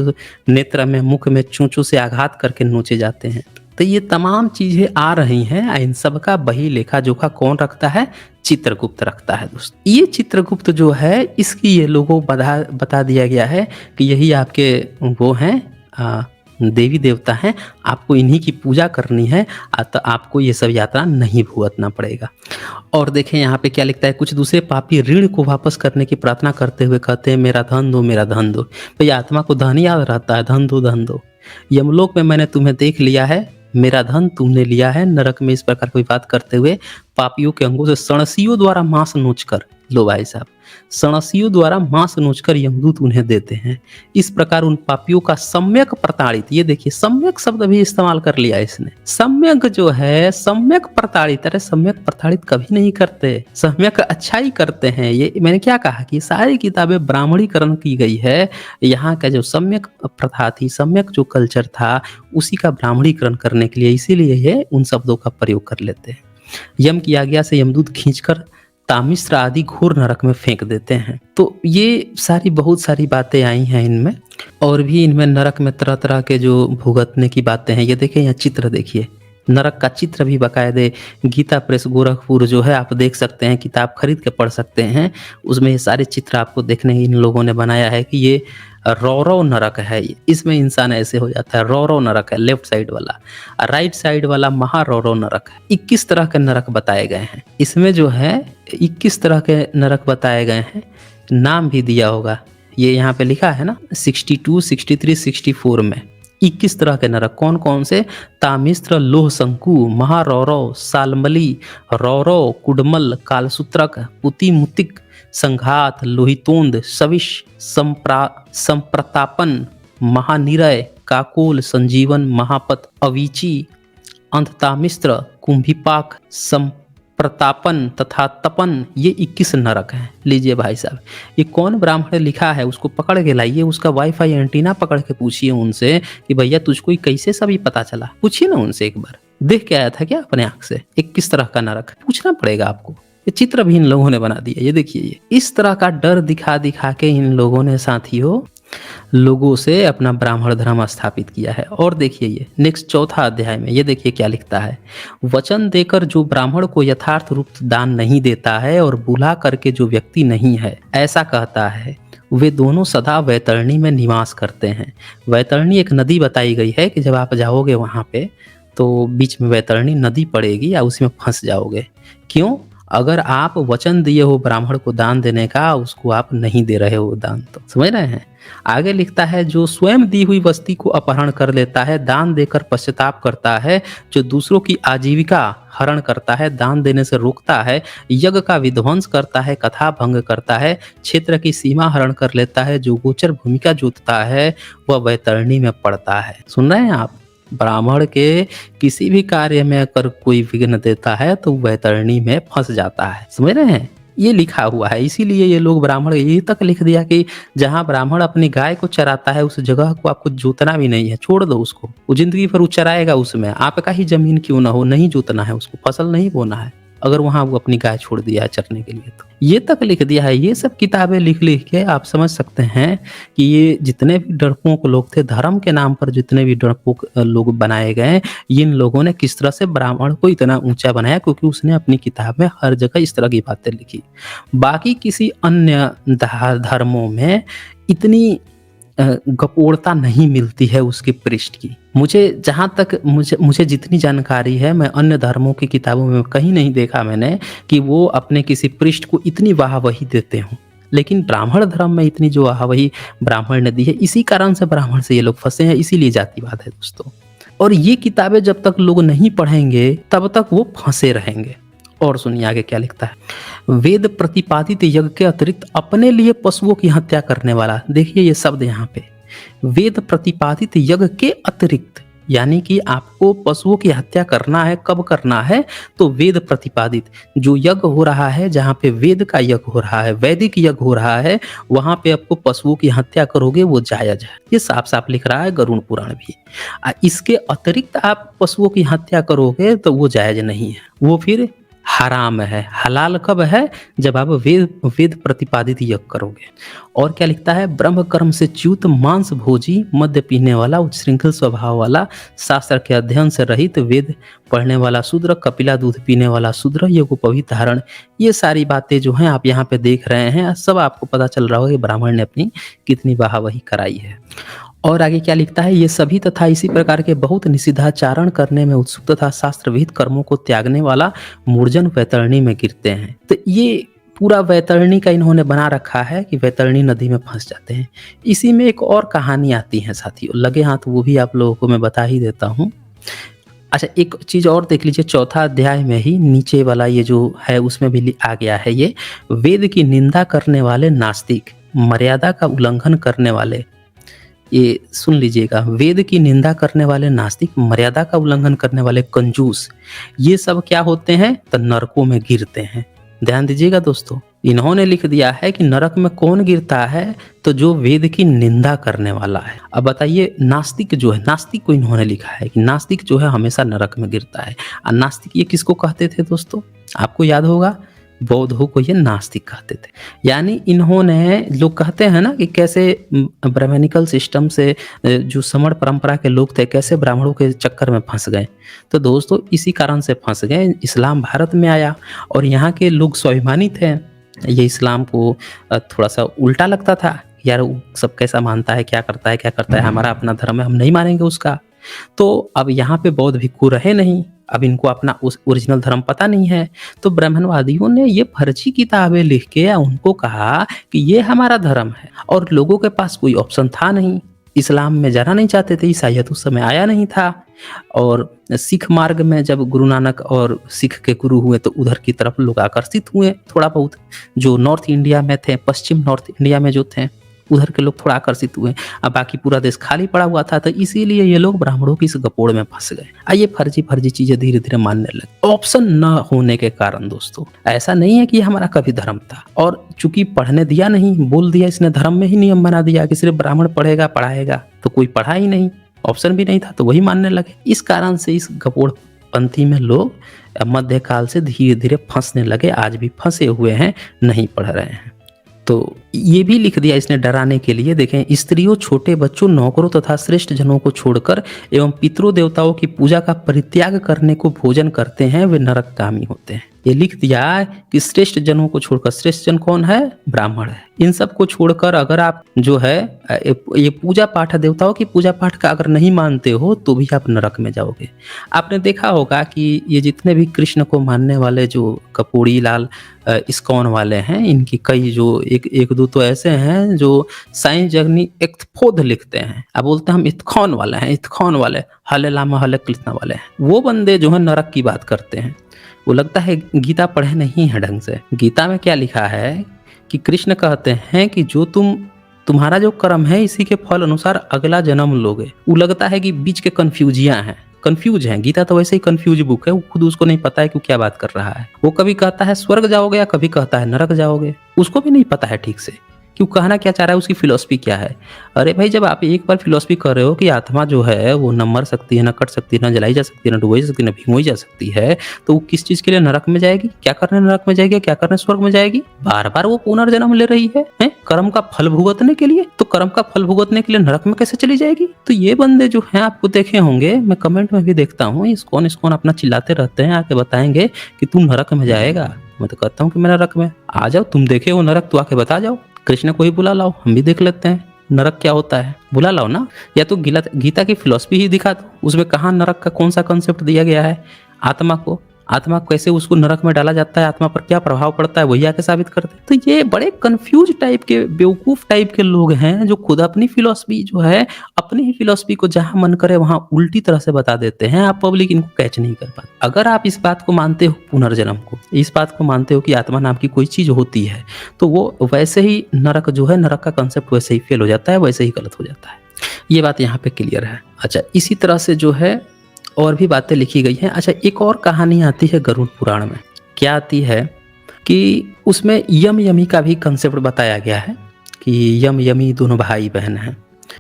नेत्र में, मुख में चोंचों से आघात करके नोचे जाते हैं। तो ये तमाम चीजें आ रही हैं। इन सब का बही लेखा जोखा कौन रखता है? चित्रगुप्त रखता है दोस्त। ये चित्रगुप्त जो है, इसकी ये लोगों बता दिया गया है कि यही आपके वो हैं देवी देवता हैं, आपको इन्हीं की पूजा करनी है, तो आपको ये सब यात्रा नहीं भुगतना पड़ेगा। और देखें यहाँ पे क्या लिखता है, कुछ दूसरे पापी ऋण को वापस करने की प्रार्थना करते हुए कहते हैं, मेरा धन दो, मेरा धन दो। भाई आत्मा को धन याद रहता है, धन दो, धन दो। यमलोक में मैंने तुम्हें देख लिया है, मेरा धन तुमने लिया है। नरक में इस प्रकार की बात करते हुए पापियों के अंगों से सणसियों द्वारा मांस नोचकर, लो भाई साहब, सणसियों द्वारा मांस नोचकर यमदूत उन्हें देते हैं। इस प्रकार उन पापियों का सम्यक प्रताड़ित, ये देखिए सम्यक शब्द भी इस्तेमाल कर लिया इसने। सम्यक जो है, सम्यक प्रताड़ित, अरे सम्यक प्रताड़ित कभी नहीं करते, सम्यक अच्छाई करते हैं। ये मैंने क्या कहा कि सारी किताबें ब्राह्मणीकरण की गई है। यहाँ का जो सम्यक प्रथा थी, सम्यक जो कल्चर था, उसी का ब्राह्मणीकरण करने के लिए, इसीलिए ये उन शब्दों का प्रयोग कर लेते हैं। यम की आज्ञा से यमदूत खींचकर तामिश्र आदि घोर नरक में फेंक देते हैं। तो ये सारी बहुत सारी बातें आई हैं इनमें, और भी इनमें नरक में तरह तरह के जो भुगतने की बातें हैं। ये देखिए, यहाँ चित्र देखिए, नरक का चित्र भी बकायदे गीता प्रेस गोरखपुर जो है, आप देख सकते हैं, किताब खरीद के पढ़ सकते हैं। उसमें ये सारे चित्र आपको देखने इन लोगों ने बनाया है कि ये रौरव नरक है, इसमें इंसान ऐसे हो जाता है। रौरव नरक है लेफ्ट साइड वाला, राइट साइड वाला महारौरव नरक है। 21 तरह के नरक बताए गए हैं इसमें, जो है 21 तरह के नरक बताए गए हैं। नाम भी दिया होगा, ये यहाँ पे लिखा है ना, 62, 63, 64 में 21 तरह के नरक। कौन कौन से? तामिस्त्र, लोह शंकु, महारौरव, सालमली, रौरव, कुडमल, कालसूत्रक, पुति मुतिक, संघात, लोहितोंद, सविश, संप्रतापन, महानिरय, काकोल, संजीवन, महापत, अवीची, अंधतामिस्त्र, कुंभिपाक, संप्रतापन तथा तपन। ये 21 नरक हैं। लीजिए भाई साहब, ये कौन ब्राह्मण ने लिखा है, उसको पकड़ के लाइए, उसका वाईफाई एंटीना पकड़ के पूछिए उनसे कि भैया तुझको ये कैसे सभी पता चला। पूछिए ना उनसे, एक बार देख के आया था क्या अपने आंख से? 21 तरह का नरक पूछना पड़ेगा आपको। ये चित्र भी इन लोगों ने बना दिया, ये देखिए। ये इस तरह का डर दिखा दिखा के इन लोगों ने साथियों लोगों से अपना ब्राह्मण धर्म स्थापित किया है। और देखिए ये नेक्स्ट चौथा अध्याय में ये देखिए क्या लिखता है, वचन देकर जो ब्राह्मण को यथार्थ रूप दान नहीं देता है और बुला करके जो व्यक्ति नहीं है ऐसा कहता है, वे दोनों सदा वैतरणी में निवास करते हैं। वैतरणी एक नदी बताई गई है कि जब आप जाओगे वहाँ पे तो बीच में वैतरणी नदी पड़ेगी या उसमें फंस जाओगे। क्यों? अगर आप वचन दिए हो ब्राह्मण को दान देने का, उसको आप नहीं दे रहे हो दान, तो समझ रहे हैं। आगे लिखता है, जो स्वयं दी हुई वस्तु को अपहरण कर लेता है, दान देकर पश्चाताप करता है, जो दूसरों की आजीविका हरण करता है, दान देने से रोकता है, यज्ञ का विध्वंस करता है, कथा भंग करता है, क्षेत्र की सीमा हरण कर लेता है, जो गोचर भूमिका जोतता है, वह वैतरणी में पड़ता है। सुन रहे हैं आप? ब्राह्मण के किसी भी कार्य में अगर कोई विघ्न देता है तो वैतरणी में फंस जाता है। समझ रहे हैं? ये लिखा हुआ है। इसीलिए ये लोग ब्राह्मण ये तक लिख दिया कि जहाँ ब्राह्मण अपनी गाय को चराता है उस जगह को आपको जोतना भी नहीं है, छोड़ दो उसको, वो जिंदगी भर वो चराएगा उसमें, आपका ही जमीन क्यों ना हो, नहीं जोतना है उसको, फसल नहीं बोना है, अगर वहाँ वो अपनी गाय छोड़ दिया है चरने के लिए। तो ये तक लिख दिया है। ये सब किताबें लिख लिख के आप समझ सकते हैं कि ये जितने भी डरपोक लोग थे, धर्म के नाम पर जितने भी डरपोक लोग बनाए गए, इन लोगों ने किस तरह से ब्राह्मण को इतना ऊंचा बनाया, क्योंकि उसने अपनी किताब में हर जगह इस तरह की बातें लिखी। बाकी किसी अन्य धर्मों में इतनी गपोड़ता नहीं मिलती है उसके पृष्ठ की। मुझे जहाँ तक मुझे जितनी जानकारी है, मैं अन्य धर्मों की किताबों में कहीं नहीं देखा मैंने कि वो अपने किसी पृष्ठ को इतनी वाहवाही देते हों। लेकिन ब्राह्मण धर्म में इतनी जो वाहवाही ब्राह्मण ने दी है, इसी कारण से ब्राह्मण से ये लोग फंसे हैं, इसीलिए जातिवाद है दोस्तों। और ये किताबें जब तक लोग नहीं पढ़ेंगे तब तक वो फंसे रहेंगे। और सुनिए आगे क्या लिखता है। वेद प्रतिपादित यज्ञ के अतिरिक्त अपने लिए पशुओं की हत्या करने वाला, देखिए ये शब्द यहाँ पे, वेद प्रतिपादित यज्ञ के अतिरिक्त, यानी कि आपको पशुओं की हत्या करना है, कब करना है, तो वेद प्रतिपादित जो यज्ञ हो रहा है, जहाँ पे वेद का यज्ञ हो रहा है, वैदिक यज्ञ हो रहा है, वहां पे आपको पशुओं की हत्या करोगे वो जायज है। ये साफ साफ लिख रहा है गरुड़ पुराण भी। इसके अतिरिक्त आप पशुओं की हत्या करोगे तो वो जायज नहीं है, वो फिर हराम है। हलाल कब है, जब आप वेद प्रतिपादित यज्ञ करोगे। और क्या लिखता है, ब्रह्म कर्म से च्युत, मांस भोजी, मद्य पीने वाला, उच्छृंखल स्वभाव वाला, शास्त्र के अध्ययन से रहित, वेद पढ़ने वाला शूद्र, कपिला दूध पीने वाला शूद्र, यज्ञोपवीत धारण, ये सारी बातें जो हैं आप यहाँ पे देख रहे हैं, सब आपको पता चल रहा होगा कि ब्राह्मण ने अपनी कितनी वाहवाही कराई है। और आगे क्या लिखता है, ये सभी तथा इसी प्रकार के बहुत निषिद्धाचारण करने में उत्सुक तथा शास्त्र विहित कर्मों को त्यागने वाला मूर्जन वैतरणी में गिरते हैं। तो ये पूरा वैतरणी का इन्होंने बना रखा है कि वैतरणी नदी में फंस जाते हैं। इसी में एक और कहानी आती है साथियों, लगे हाथ वो भी आप लोगों को मैं बता ही देता हूँ। अच्छा, एक चीज और देख लीजिए, चौथा अध्याय में ही नीचे वाला ये जो है उसमें भी आ गया है, ये वेद की निंदा करने वाले नास्तिक, मर्यादा का उल्लंघन करने वाले, ये सुन लीजिएगा, वेद की निंदा करने वाले नास्तिक, मर्यादा का उल्लंघन करने वाले कंजूस, ये सब क्या होते हैं, तो नरकों में गिरते हैं। ध्यान दीजिएगा दोस्तों, इन्होंने लिख दिया है कि नरक में कौन गिरता है, तो जो वेद की निंदा करने वाला है। अब बताइए, नास्तिक जो है, नास्तिक को इन्होंने लिखा है कि नास्तिक जो है हमेशा नरक में गिरता है। और नास्तिक ये किसको कहते थे दोस्तों, आपको याद होगा, बौद्धों को ये नास्तिक कहते थे। यानी इन्होंने, लोग कहते हैं ना कि कैसे ब्राह्मणिकल सिस्टम से जो समण परंपरा के लोग थे कैसे ब्राह्मणों के चक्कर में फंस गए, तो दोस्तों इसी कारण से फंस गए। इस्लाम भारत में आया और यहाँ के लोग स्वाभिमानी थे, ये इस्लाम को थोड़ा सा उल्टा लगता था, यार वो सब कैसा मानता है, क्या करता है, क्या करता है, हमारा अपना धर्म है, हम नहीं मानेंगे उसका। तो अब यहाँ पे बौद्ध भिक्खु रहे नहीं, अब इनको अपना उस ओरिजिनल धर्म पता नहीं है, तो ब्राह्मणवादियों ने ये फर्जी किताबें लिख के उनको कहा कि ये हमारा धर्म है, और लोगों के पास कोई ऑप्शन था नहीं, इस्लाम में जाना नहीं चाहते थे, ईसाइयत उस समय आया नहीं था। और सिख मार्ग में जब गुरु नानक और सिख के गुरु हुए तो उधर की तरफ लोग आकर्षित हुए थोड़ा बहुत, जो नॉर्थ इंडिया में थे, पश्चिम नॉर्थ इंडिया में जो थे उधर के लोग थोड़ा आकर्षित हुए। अब बाकी पूरा देश खाली पड़ा हुआ था, तो इसीलिए ये लोग ब्राह्मणों की इस गपोड़ में फंस गए। ये फर्जी चीजें धीरे धीरे मानने लगे, ऑप्शन न होने के कारण। दोस्तों ऐसा नहीं है कि हमारा कभी धर्म था, और चूंकि पढ़ने दिया नहीं, बोल दिया इसने, धर्म में ही नियम बना दिया कि सिर्फ ब्राह्मण पढ़ेगा पढ़ाएगा, तो कोई पढ़ा ही नहीं, ऑप्शन भी नहीं था, तो वही मानने लगे। इस कारण से इस गपोड़ पंथी में लोग मध्यकाल से धीरे धीरे फंसने लगे, आज भी फंसे हुए हैं, नहीं पढ़ रहे हैं। तो ये भी लिख दिया इसने डराने के लिए, देखें, स्त्रियों, छोटे बच्चों, नौकरों तथा श्रेष्ठ जनों को छोड़कर एवं पितरों देवताओं की पूजा का परित्याग करने को भोजन करते हैं, वे नरकगामी होते हैं। ये लिख दिया कि श्रेष्ठ जनों को छोड़कर, श्रेष्ठ जन कौन है, ब्राह्मण है, इन सब को छोड़कर अगर आप जो है ये पूजा पाठ है, देवताओं की पूजा पाठ का अगर नहीं मानते हो तो भी आप नरक में जाओगे। आपने देखा होगा कि ये जितने भी कृष्ण को मानने वाले जो कपूरी लाल इस्कॉन वाले हैं, इनकी कई जो एक दो तो ऐसे हैं जो साइंस जर्नी एक्थफोद लिखते हैं, अब बोलते हैं हम इत्खौन वाले हैं, इत्खौन वाले, हले लामा हले कृष्णा वाले हैं, वो बंदे जो है नरक की बात करते हैं। वो लगता है गीता पढ़े नहीं है ढंग से। गीता में क्या लिखा है कि कृष्ण कहते हैं कि जो तुम्हारा जो कर्म है इसी के फल अनुसार अगला जन्म लोगे। वो लगता है कि बीच के कंफ्यूज हैं। गीता तो वैसे ही कंफ्यूज बुक है, वो खुद उसको नहीं पता है कि क्या बात कर रहा है। वो कभी कहता है स्वर्ग जाओगे या कभी कहता है नरक जाओगे, उसको भी नहीं पता है ठीक से कि वो कहना क्या चाह रहा है, उसकी फिलॉसफी क्या है। अरे भाई, जब आप एक बार फिलॉसफी कर रहे हो कि आत्मा जो है वो न मर सकती है, न कट सकती है, न जलाई जा सकती है, न डुबोई जा सकती है, न भिगोई जा सकती है, तो वो किस चीज के लिए नरक में जाएगी, क्या करने नरक में जाएगी, क्या करने स्वर्ग में जाएगी, बार बार वो पुनर्जन्म ले रही है कर्म का फल भुगतने के लिए। तो कर्म का फल भुगतने के लिए नरक में कैसे चली जाएगी। तो ये बंदे जो हैं आपको देखे होंगे, मैं कमेंट में भी देखता हूँ, इस्कॉन अपना चिल्लाते रहते हैं, आके बताएंगे कि तू नरक में जाएगा। मैं तो कहता हूँ कि मैं नरक में आ जाओ, तुम देखे हो नरक तो आके बता जाओ, कृष्ण को ही बुला लाओ, हम भी देख लेते हैं नरक क्या होता है, बुला लाओ ना। या तो गीता की फिलॉसफी ही दिखा दो, उसमें कहाँ नरक का कौन सा कॉन्सेप्ट दिया गया है, आत्मा को आत्मा कैसे उसको नरक में डाला जाता है, आत्मा पर क्या प्रभाव पड़ता है, वही आके साबित करते हैं। तो ये बड़े कंफ्यूज टाइप के, बेवकूफ टाइप के लोग हैं जो खुद अपनी फिलॉसफी जो है, अपनी ही फिलॉसफी को जहां मन करे वहां उल्टी तरह से बता देते हैं। आप पब्लिक इनको कैच नहीं कर पाते। अगर आप इस बात को मानते हो, पुनर्जन्म को, इस बात को मानते हो कि आत्मा नाम की कोई चीज होती है, तो वो वैसे ही नरक जो है, नरक का कंसेप्ट वैसे ही फेल हो जाता है, वैसे ही गलत हो जाता है। ये बात यहाँ पे क्लियर है। अच्छा, इसी तरह से जो है और भी बातें लिखी गई हैं। अच्छा, एक और कहानी आती है गरुड़ पुराण में। क्या आती है कि उसमें यम यमी का भी कंसेप्ट बताया गया है कि यम यमी दोनों भाई बहन हैं,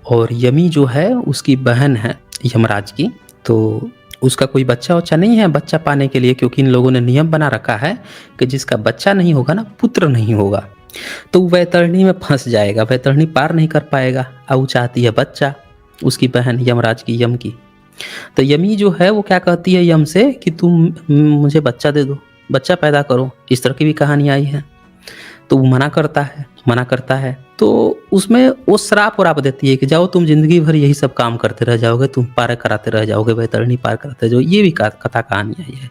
और यमी जो है उसकी बहन है यमराज की। तो उसका कोई बच्चा वच्चा नहीं है बच्चा पाने के लिए, क्योंकि इन लोगों ने नियम बना रखा है कि जिसका बच्चा नहीं होगा ना, पुत्र नहीं होगा, तो वैतरणी में फंस जाएगा, वैतरणी पार नहीं कर पाएगा। अब वो चाहती है बच्चा, उसकी बहन यमराज की, यम की। तो यमी जो है वो क्या कहती है यम से कि तुम मुझे बच्चा दे दो, बच्चा पैदा करो। इस तरह की भी कहानी आई है। तो वो मना करता है। तो उसमें वो श्राप वराप देती है कि जाओ तुम जिंदगी भर यही सब काम करते रह जाओगे, तुम पार कराते रह जाओगे, वैतरणी पार कराते जाओ। ये भी कथा कहानी आई है।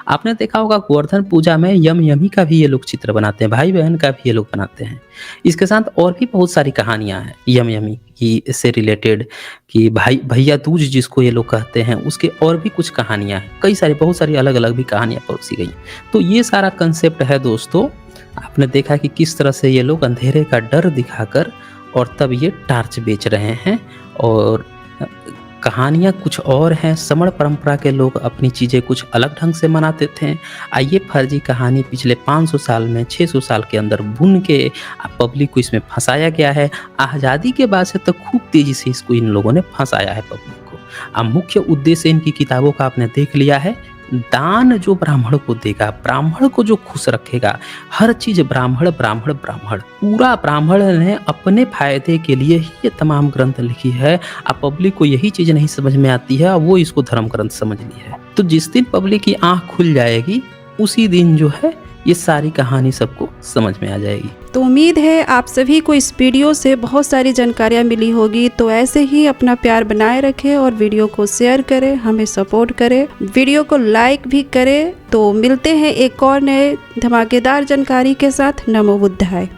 आपने देखा होगा गोवर्धन पूजा में यम यमी का भी ये लोग चित्र बनाते हैं, भाई बहन का भी ये लोग बनाते हैं। इसके साथ और भी बहुत सारी कहानियां हैं यम यमी की से रिलेटेड, कि भाई भैया दूज जिसको ये लोग कहते हैं, उसके और भी कुछ कहानियां हैं, कई सारी, बहुत सारी अलग अलग भी कहानियां परोसी गई। तो ये सारा कंसेप्ट है दोस्तों। आपने देखा कि किस तरह से ये लोग अंधेरे का डर दिखाकर और तब ये टार्च बेच रहे हैं, और कहानियाँ कुछ और हैं। समण परंपरा के लोग अपनी चीज़ें कुछ अलग ढंग से मनाते थे। ये फर्जी कहानी पिछले 500 साल में, 600 साल के अंदर बुन के पब्लिक को इसमें फंसाया गया है। आज़ादी के बाद से तो खूब तेज़ी से इसको इन लोगों ने फंसाया है पब्लिक को। अब मुख्य उद्देश्य इनकी किताबों का आपने देख लिया है। दान जो ब्राह्मण को देगा, ब्राह्मण को जो खुश रखेगा, हर चीज ब्राह्मण ब्राह्मण ब्राह्मण, पूरा ब्राह्मण ने अपने फायदे के लिए ही ये तमाम ग्रंथ लिखी है। अब पब्लिक को यही चीज नहीं समझ में आती है, वो इसको धर्म ग्रंथ समझ ली है। तो जिस दिन पब्लिक की आंख खुल जाएगी, उसी दिन जो है ये सारी कहानी सबको समझ में आ जाएगी। तो उम्मीद है आप सभी को इस वीडियो से बहुत सारी जानकारियाँ मिली होगी। तो ऐसे ही अपना प्यार बनाए रखें और वीडियो को शेयर करें, हमें सपोर्ट करें, वीडियो को लाइक भी करें। तो मिलते हैं एक और नए धमाकेदार जानकारी के साथ। नमो बुद्धाय।